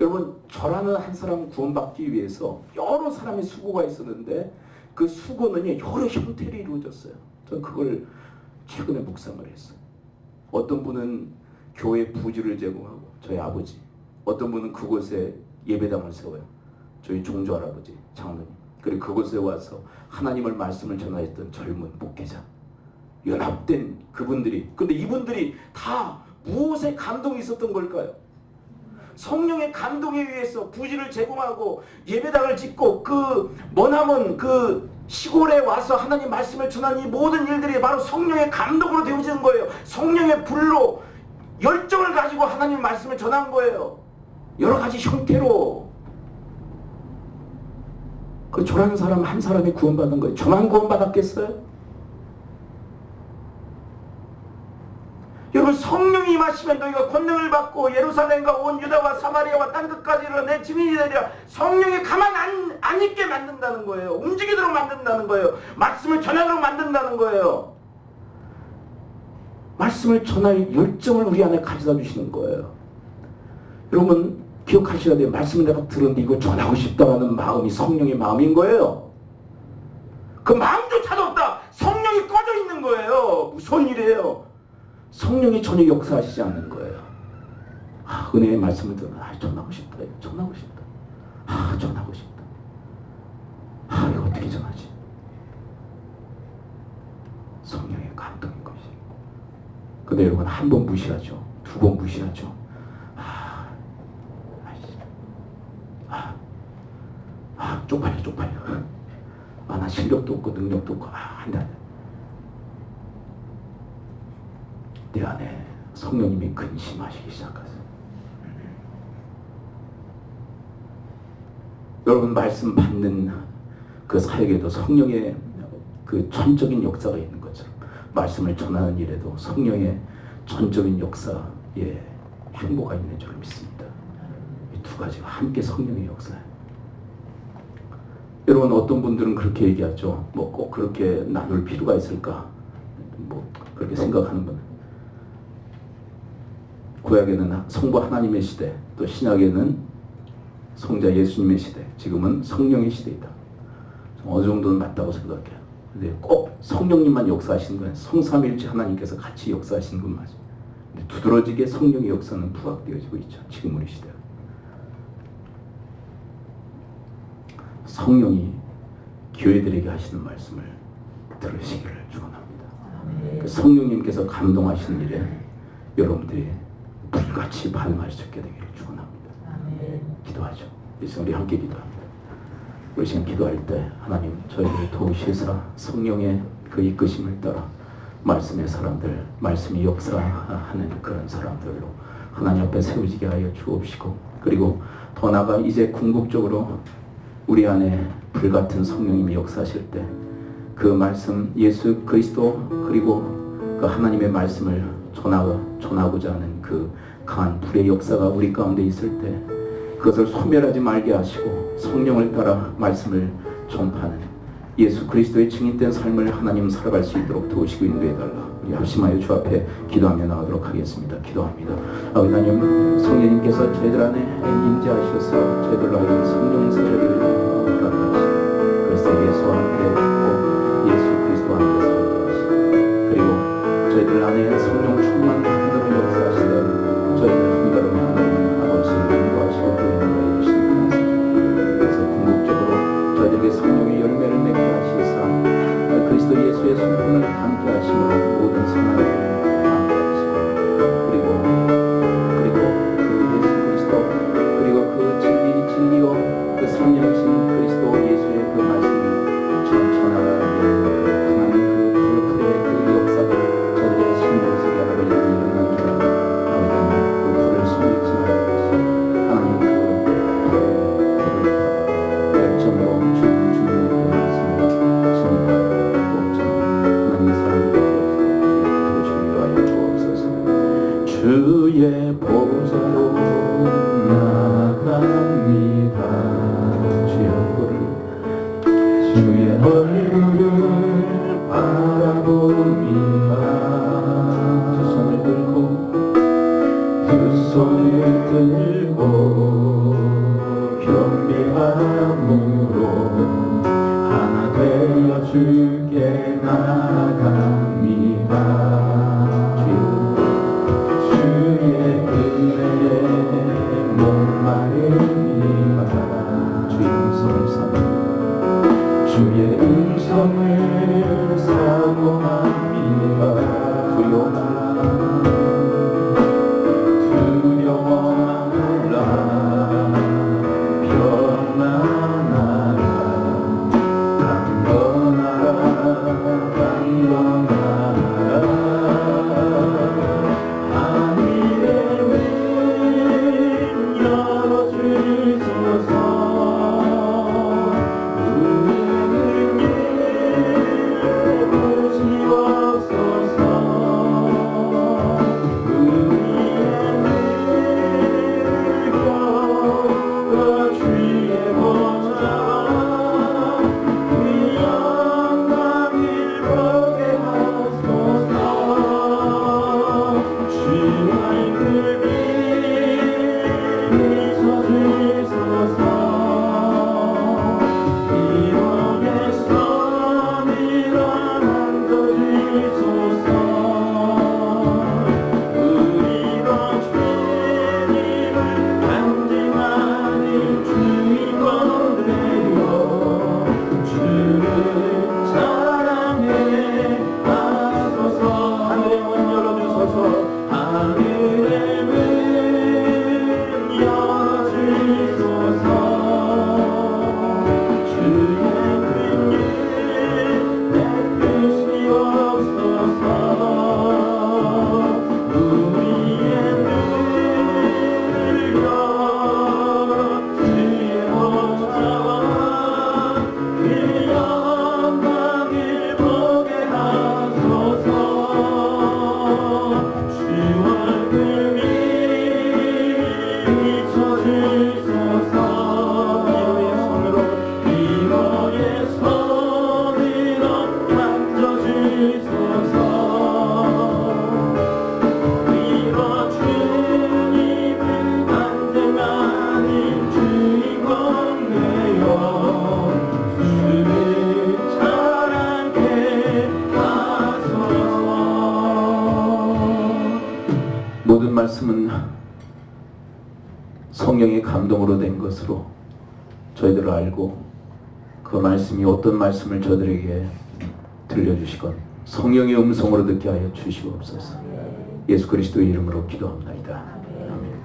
[SPEAKER 3] 여러분 저라는 한 사람 구원받기 위해서 여러 사람의 수고가 있었는데 그 수고는요 여러 형태로 이루어졌어요. 저는 그걸 최근에 묵상을 했어요. 어떤 분은 교회 부지를 제공하고 저희 아버지, 어떤 분은 그곳에 예배당을 세워요. 저희 종조 할아버지, 장로님. 그리고 그곳에 와서 하나님을 말씀을 전하였던 젊은 목회자, 연합된 그분들이. 근데 이분들이 다 무엇에 감동이 있었던 걸까요? 성령의 감동에 의해서 부지를 제공하고 예배당을 짓고 그 머나먼 그 시골에 와서 하나님 말씀을 전하는 이 모든 일들이 바로 성령의 감동으로 되어지는 거예요. 성령의 불로 열정을 가지고 하나님 말씀을 전한 거예요. 여러 가지 형태로. 그 저라는 사람 한 사람이 구원받은 거예요. 저만 구원받았겠어요? 여러분 성령이 임하시면 너희가 권능을 받고 예루살렘과 온 유다와 사마리아와 땅끝까지 이르러 내 증인이 되리라. 성령이 가만 안 있게 만든다는 거예요. 움직이도록 만든다는 거예요. 말씀을 전하도록 만든다는 거예요. 말씀을 전할 열정을 우리 안에 가져다 주시는 거예요. 여러분 기억하셔야 돼요. 말씀을 내가 들었는데 이거 전하고 싶다라는 마음이 성령의 마음인 거예요. 그 마음조차도 없다. 성령이 꺼져 있는 거예요. 무슨 일이에요. 성령이 전혀 역사하시지 않는 거예요. 아, 은혜의 말씀을 들으면 전하고 싶다. 전하고 싶다. 전하고 싶다. 이거 어떻게 전하지? 성령의 감동인 것이. 근데 여러분 한 번 무시하죠. 두 번 무시하죠. 쪽팔려. 나 실력도 없고 능력도 없고 안 돼. 내 안에 성령님이 근심하시기 시작하세요. 여러분 말씀 받는 그 사역에도 성령의 그 전적인 역사가 있는 것처럼 말씀을 전하는 일에도 성령의 전적인 역사의 행보가 있는 줄 믿습니다. 이 두 가지가 함께 성령의 역사예요. 여러분 어떤 분들은 그렇게 얘기하죠. 뭐 꼭 그렇게 나눌 필요가 있을까? 뭐 그렇게 생각하는 분은 구약에는 성부 하나님의 시대, 또 신약에는 성자 예수님의 시대, 지금은 성령의 시대이다. 어느 정도는 맞다고 생각해요. 근데 꼭 성령님만 역사하시는 거예요. 성삼일체 하나님께서 같이 역사하시는 건 맞아요. 근데 두드러지게 성령의 역사는 부각되어지고 있죠. 지금 우리 시대는. 성령이 교회들에게 하시는 말씀을 들으시기를 축원합니다. 그 성령님께서 감동하신 일에 여러분들이 불같이 반응할 수 있게 되기를 축원합니다. 기도하죠. 이 시간 우리 함께 기도합니다. 우리 지금 기도할 때 하나님 저희를 도우시사 성령의 그 이끄심을 따라 말씀의 사람들, 말씀이 역사하는 그런 사람들로 하나님 앞에 세우지게 하여 주옵시고, 그리고 더 나아가 이제 궁극적으로 우리 안에 불같은 성령님이 역사하실 때 그 말씀 예수 그리스도 그리고 그 하나님의 말씀을 전하고자 하는 그 강한 불의 역사가 우리 가운데 있을 때 그것을 소멸하지 말게 하시고 성령을 따라 말씀을 전파하는 예수 그리스도의 증인된 삶을 하나님 살아갈 수 있도록 도우시고 인도해달라. 우리 합심하여 주 앞에 기도하며 나가도록 하겠습니다. 기도합니다. 아버지 하나님, 성령님께서 저희들 안에 임재하셔서 저희들로 하여금 성령 세례를 허락하시고 그래서 예수와 함께 걷고 예수 그리스도와 함께 살게 하시고 그리고 저희들 안에 성령 충만함으로 역사하시되 저희들 한 걸음 한 걸음 아버지를 인도하시고 교회를 해주시는 감사합니다. 그래서 궁극적으로 저희들에게 성령의 열매를 맺게 하시사 그리스도 예수의 성품을 담게 하심으로 모든 선한을 담게 하시고 그리고 그 예수 그리스도 그리고 그 진리요 그 성령이신 그리스도 예수의 그 말씀을 전하가는 강한 그 불의 그 역사가 저들의 심령 속에 아버지 일어나는 길 아버지 그 불을 숨기지 말고 하나님 그 불을 열정으로 주님의 그 말씀을 진행하고 또 하나님의 사랑을 도우시기로 하여 주옵소서. 주의 보좌로 나갑니다. 주의 얼굴을 바라봅니다. 두 손을 들고 겸비함으로 하나 되어 주께 나아갑니다. 주의 은혜에 목마릅니다. 주의 음성을 삼아 주의 음성을 사모합니다. 두려워 말라 평안하라 강건하라 하늘의 문 열어주소서. 모든 말씀은 성령의 감동으로 된 것으로 저희들을 알고 그 말씀이 어떤 말씀을 저들에게 들려주시건 성령의 음성으로 듣게 하여 주시옵소서. 예수 그리스도의 이름으로 기도합나이다. 아멘.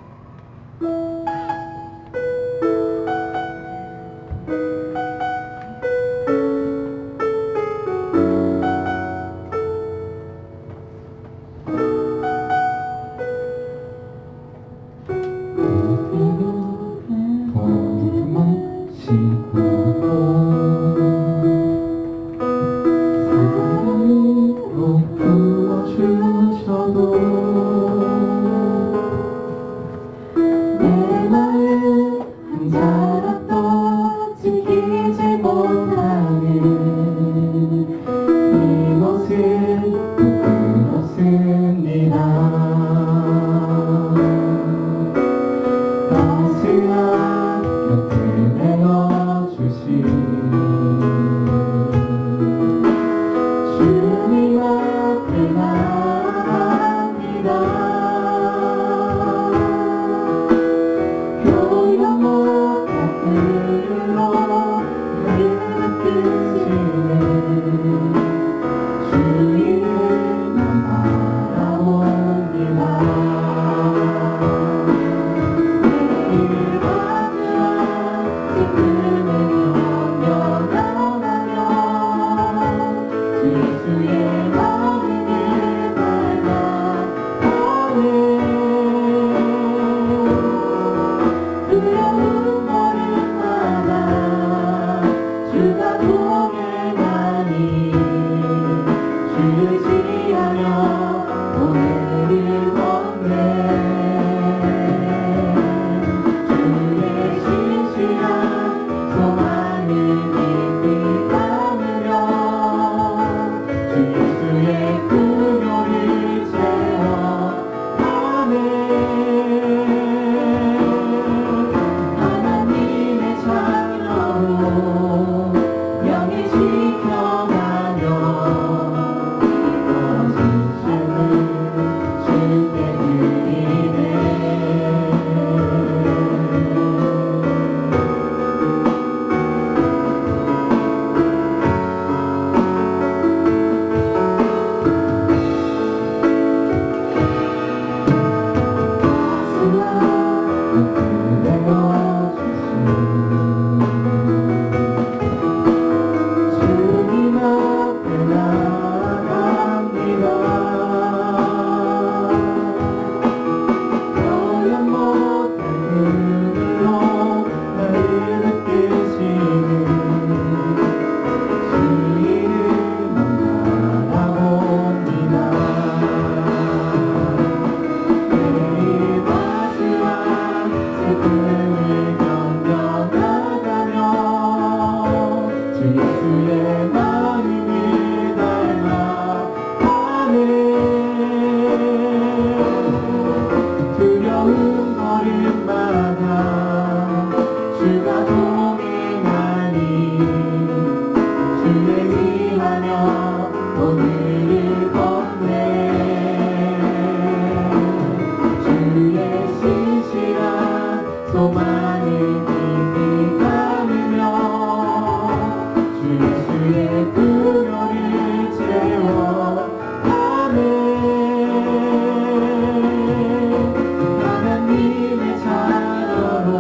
[SPEAKER 2] 하나님의 자녀로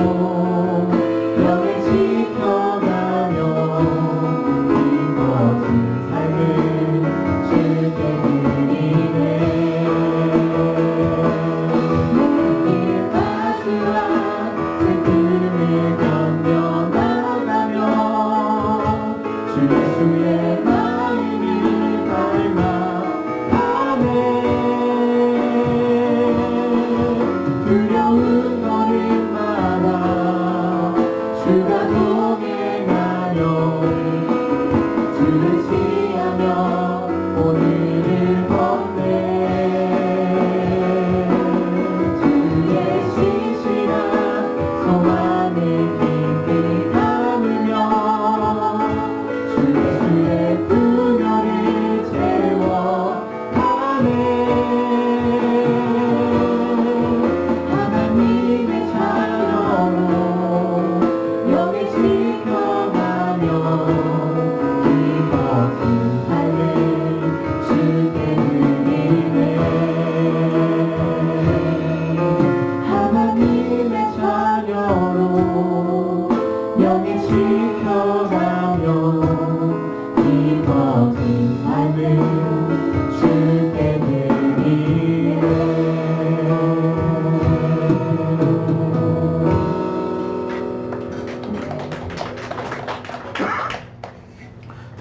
[SPEAKER 2] 영의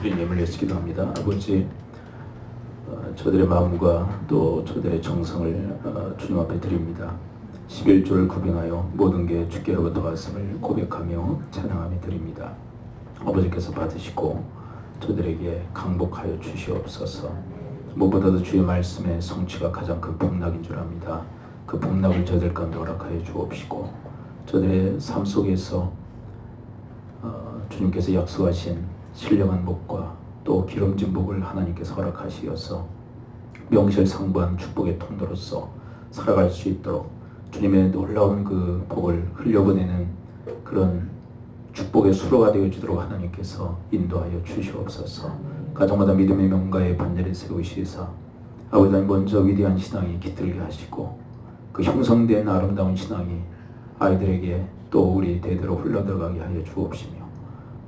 [SPEAKER 3] 드린 예물 예수 기도합니다. 아버지, 저들의 마음과 또 저들의 정성을 주님 앞에 드립니다. 11조를 구별하여 모든 게 주께로부터 왔음을 고백하며 찬양하며 드립니다. 아버지께서 받으시고 저들에게 강복하여 주시옵소서. 무엇보다도 주의 말씀의 성취가 가장 큰 복락인 줄 압니다. 그 복락을 저들 가운데 허락하여 주옵시고 저들의 삶 속에서 주님께서 약속하신 신령한 복과 또 기름진 복을 하나님께서 허락하시어서 명실상부한 축복의 통로로서 살아갈 수 있도록 주님의 놀라운 그 복을 흘려보내는 그런 축복의 수로가 되어주도록 하나님께서 인도하여 주시옵소서. 가정마다 믿음의 명가의 반열에 세우시사 아버지 하나님 먼저 위대한 신앙이 깃들게 하시고 그 형성된 아름다운 신앙이 아이들에게 또 우리 대대로 흘러들어가게 하여 주옵시며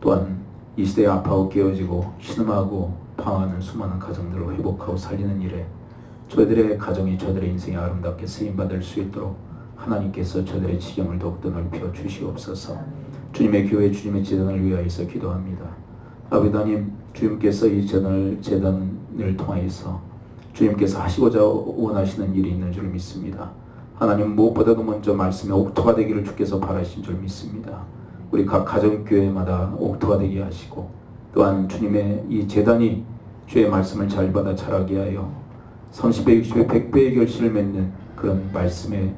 [SPEAKER 3] 또한 이 시대에 아파하고 깨어지고 신음하고 방황하는 수많은 가정들을 회복하고 살리는 일에 저희들의 가정이 저들의 인생이 아름답게 쓰임받을 수 있도록 하나님께서 저들의 지경을 더욱더 넓혀 주시옵소서. 주님의 교회 주님의 재단을 위하여서 기도합니다. 아버지 하나님, 주님께서 이 재단을 통하여서 주님께서 하시고자 원하시는 일이 있는 줄 믿습니다. 하나님, 무엇보다도 먼저 말씀의 옥토가 되기를 주께서 바라신 줄 믿습니다. 우리 각 가정교회마다 옥토가 되게 하시고 또한 주님의 이 재단이 주의 말씀을 잘 받아 자라게 하여 30배, 60배, 100배의 결실을 맺는 그런 말씀의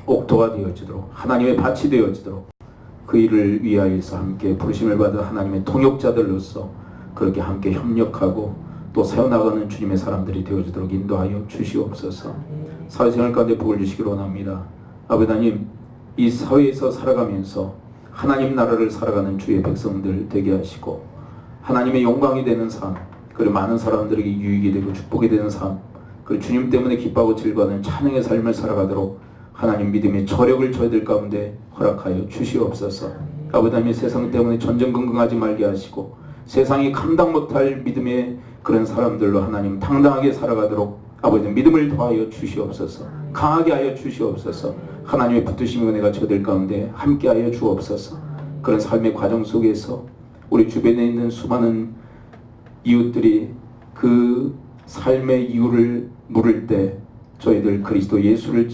[SPEAKER 3] 옥토가 되어지도록 하나님의 밭이 되어지도록 그 일을 위하여서 함께 부르심을 받은 하나님의 통역자들로서 그렇게 함께 협력하고 또 세워나가는 주님의 사람들이 되어지도록 인도하여 주시옵소서. 사회생활 가운데 복을 주시기 원합니다. 아버지 하나님, 이 사회에서 살아가면서 하나님 나라를 살아가는 주의 백성들 되게 하시고 하나님의 영광이 되는 삶, 그리고 많은 사람들에게 유익이 되고 축복이 되는 삶, 그리고 주님 때문에 기뻐하고 즐거워하는 찬양의 삶을 살아가도록 하나님 믿음의 저력을 저희들 가운데 허락하여 주시옵소서. 아버지 하나님, 세상 때문에 전전긍긍하지 말게 하시고 세상이 감당 못할 믿음의 그런 사람들로 하나님 당당하게 살아가도록 아버지 믿음을 더하여 주시옵소서. 강하게 하여 주시옵소서. 하나님의 붙드심의 은혜가 저들 가운데 함께하여 주옵소서. 그런 삶의 과정 속에서 우리 주변에 있는 수많은 이웃들이 그 삶의 이유를 물을 때 저희들 그리스도 예수를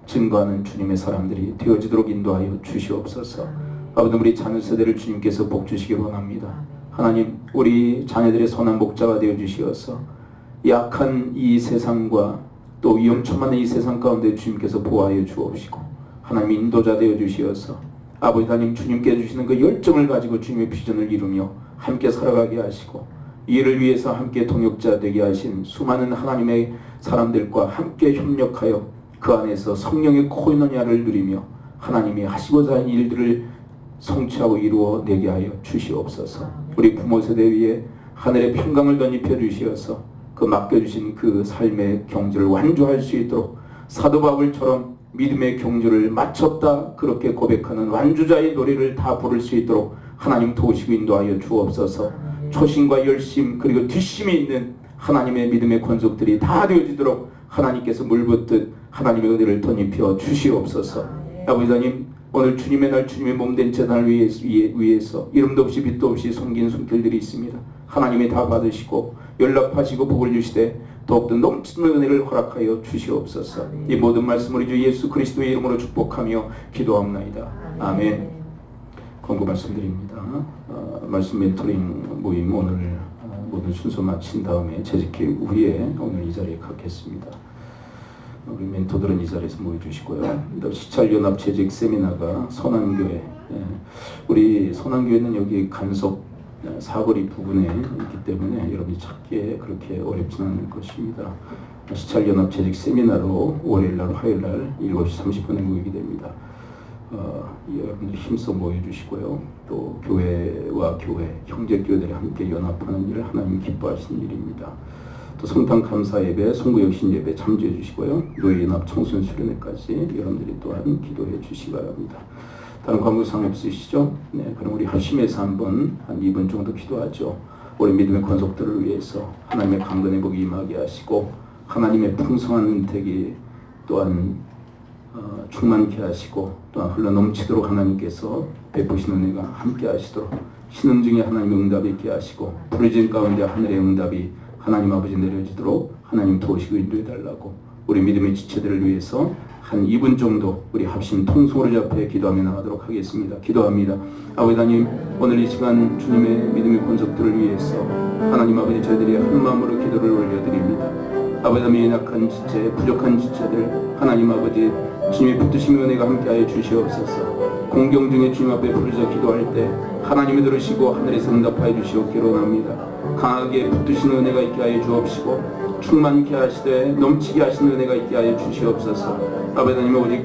[SPEAKER 3] 증거하는 주님의 사람들이 되어지도록 인도하여 주시옵소서. 아버지, 우리 자녀 세대를 주님께서 복 주시길 원합니다. 하나님, 우리 자녀들의 선한 목자가 되어 주시어서 약한 이 세상과 또 위험천만한 이 세상 가운데 주님께서 보호하여 주옵시고 하나님 인도자 되어 주시어서 아버지 하나님, 주님께 주시는 그 열정을 가지고 주님의 비전을 이루며 함께 살아가게 하시고 이를 위해서 함께 동역자 되게 하신 수많은 하나님의 사람들과 함께 협력하여 그 안에서 성령의 코이노니아를 누리며 하나님이 하시고자 하는 일들을 성취하고 이루어내게 하여 주시옵소서. 우리 부모 세대 위에 하늘의 평강을 덧입혀 주시어서 그 맡겨주신 그 삶의 경주를 완주할 수 있도록 사도 바울처럼 믿음의 경주를 마쳤다 그렇게 고백하는 완주자의 노래를 다 부를 수 있도록 하나님 도우시고 인도하여 주옵소서. 초심과 열심 그리고 뒷심이 있는 하나님의 믿음의 권속들이 다 되어지도록 하나님께서 물붓듯 하나님의 은혜를 덧입혀 주시옵소서. 아버지 하나님, 오늘 주님의 날 주님의 몸된 재단을 위해서 이름도 없이 빛도 없이 숨긴 손길들이 있습니다. 하나님이 다 받으시고 연락하시고 복을 주시되 더욱더 넘치는 은혜를 허락하여 주시옵소서. 이 모든 말씀 우리 주 예수 그리스도의 이름으로 축복하며 기도합나이다. 아멘. 권고 말씀드립니다. 말씀 멘토링 모임 오늘 모든 순서 마친 다음에 재직회 후에 오늘 이 자리에 갖겠습니다. 우리 멘토들은 이 자리에서 모여주시고요. 시찰연합 재직 세미나가 선한교회, 우리 선한교회는 여기 간석 사거리 부근에 있기 때문에 여러분이 찾기에 그렇게 어렵지는 않을 것입니다. 시찰연합 재직 세미나로 월요일날 화요일날 7시 30분에 모이게 됩니다. 여러분들이 힘써 모여주시고요. 또 교회와 교회, 형제교회들이 함께 연합하는 일을 하나님 기뻐하시는 일입니다. 또 성탄 감사 예배, 송구혁신 예배 참조해 주시고요. 노예연합 청소년 수련회까지 여러분들이 또한 기도해 주시기 바랍니다. 다른 관계사항 없으시죠? 네, 그럼 우리 합심해서 한번 한 2분 정도 기도하죠. 우리 믿음의 권속들을 위해서 하나님의 강건의 복이 임하게 하시고 하나님의 풍성한 은택이 또한 충만케 하시고 또한 흘러넘치도록 하나님께서 베푸시는 은혜가 함께 하시도록 신음 중에 하나님의 응답이 있게 하시고 부르짖은 가운데 하늘의 응답이 하나님 아버지 내려지도록 하나님 도우시고 인도해 달라고 우리 믿음의 지체들을 위해서 한 2분 정도 우리 합심 통성으로 잡혀 기도하며 나가도록 하겠습니다. 기도합니다. 아버지 하나님, 오늘 이 시간 주님의 믿음의 권속들을 위해서 하나님 아버지 저희들이 한 마음으로 기도를 올려드립니다. 아버지 하나님, 연약한 지체, 부족한 지체들 하나님 아버지 주님의 붙드심의 은혜가 함께하여 주시옵소서. 공경 중에 주님 앞에 부르짖어 기도할 때 하나님이 들으시고 하늘에서 응답하여 주시옵기로 원합니다. 강하게 붙드시는 은혜가 있게 하여 주옵시고 충만케 하시되 넘치게 하시는 은혜가 있게 하여 주시옵소서. 아버지 하나님, 오직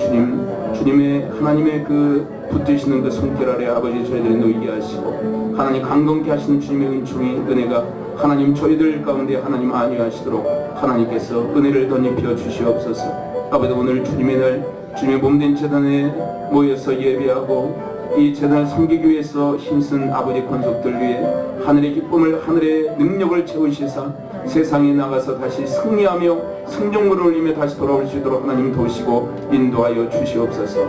[SPEAKER 3] 주님의 하나님의 그 붙드시는 그 손길 아래 아버지 저희들이 놓이게 하시고 하나님 강건케 하시는 주님의 은총이 은혜가 하나님 저희들 가운데 하나님 안위하시도록 하나님께서 은혜를 덧입혀 주시옵소서. 아버지, 오늘 주님의 날 주님의 몸된 제단에 모여서 예배하고 이 제단을 섬기기 위해서 힘쓴 아버지 권속들 위해 하늘의 기쁨을, 하늘의 능력을 채우시사 세상에 나가서 다시 승리하며 성령물을 올리며 다시 돌아올 수 있도록 하나님 도우시고 인도하여 주시옵소서.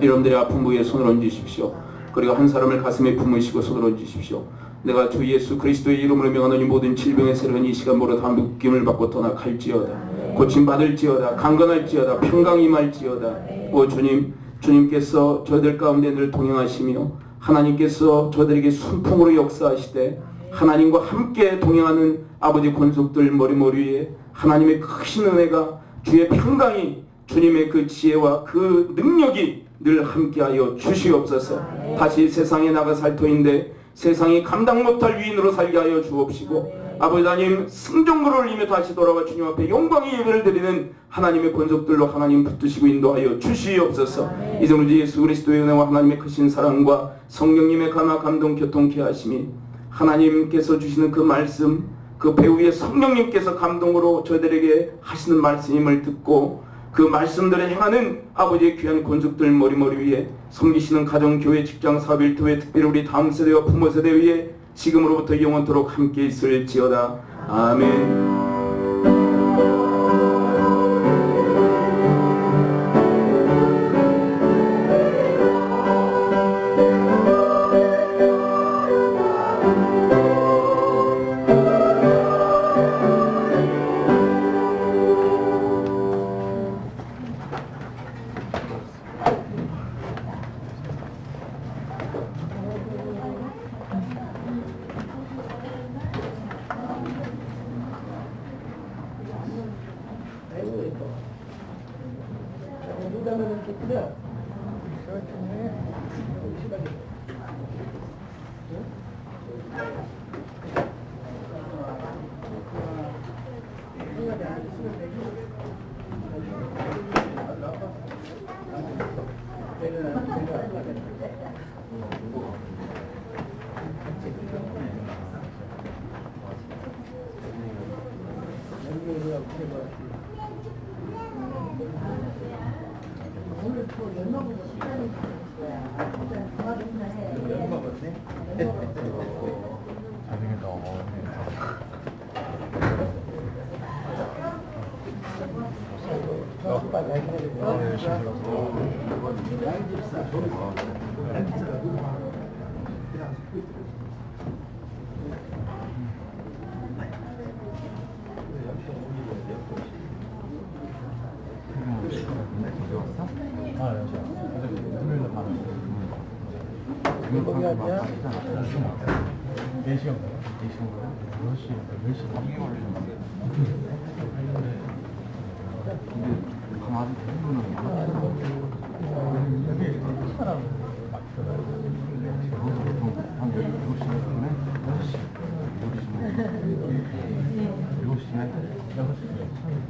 [SPEAKER 3] 여러분들의 아픈 부위에 손을 얹으십시오. 그리고 한 사람을 가슴에 품으시고 손을 얹으십시오. 내가 주 예수 그리스도의 이름으로 명하노니 모든 질병의 세력은 이 시간 모두 다 묶임을 받고 떠나갈지어다. 고침받을지어다. 강건할지어다. 평강 임할지어다. 오 주님, 주님께서 저희들 가운데 늘 동행하시며 하나님께서 저희들에게 순풍으로 역사하시되 하나님과 함께 동행하는 아버지 권속들 머리머리에 하나님의 크신 은혜가 주의 평강이 주님의 그 지혜와 그 능력이 늘 함께하여 주시옵소서. 다시 세상에 나가 살 터인데 세상이 감당 못할 위인으로 살게 하여 주옵시고 아버지 하나님 승전물을 올리며 다시 돌아와 주님 앞에 영광의 예배를 드리는 하나님의 권속들로 하나님 붙드시고 인도하여 주시옵소서. 이제는 예수 그리스도의 은혜와 하나님의 크신 사랑과 성령님의 감화 감동 교통케 하심이 하나님께서 주시는 그 말씀, 그 배후의 성령님께서 감동으로 저희들에게 하시는 말씀임을 듣고 그 말씀들에 행하는 아버지의 귀한 권속들 머리머리 위에 섬기시는 가정, 교회, 직장, 사업, 일터에 특별히 우리 다음 세대와 부모 세대 위에 지금으로부터 영원토록 함께 있을지어다. 아멘.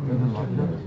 [SPEAKER 7] 그래서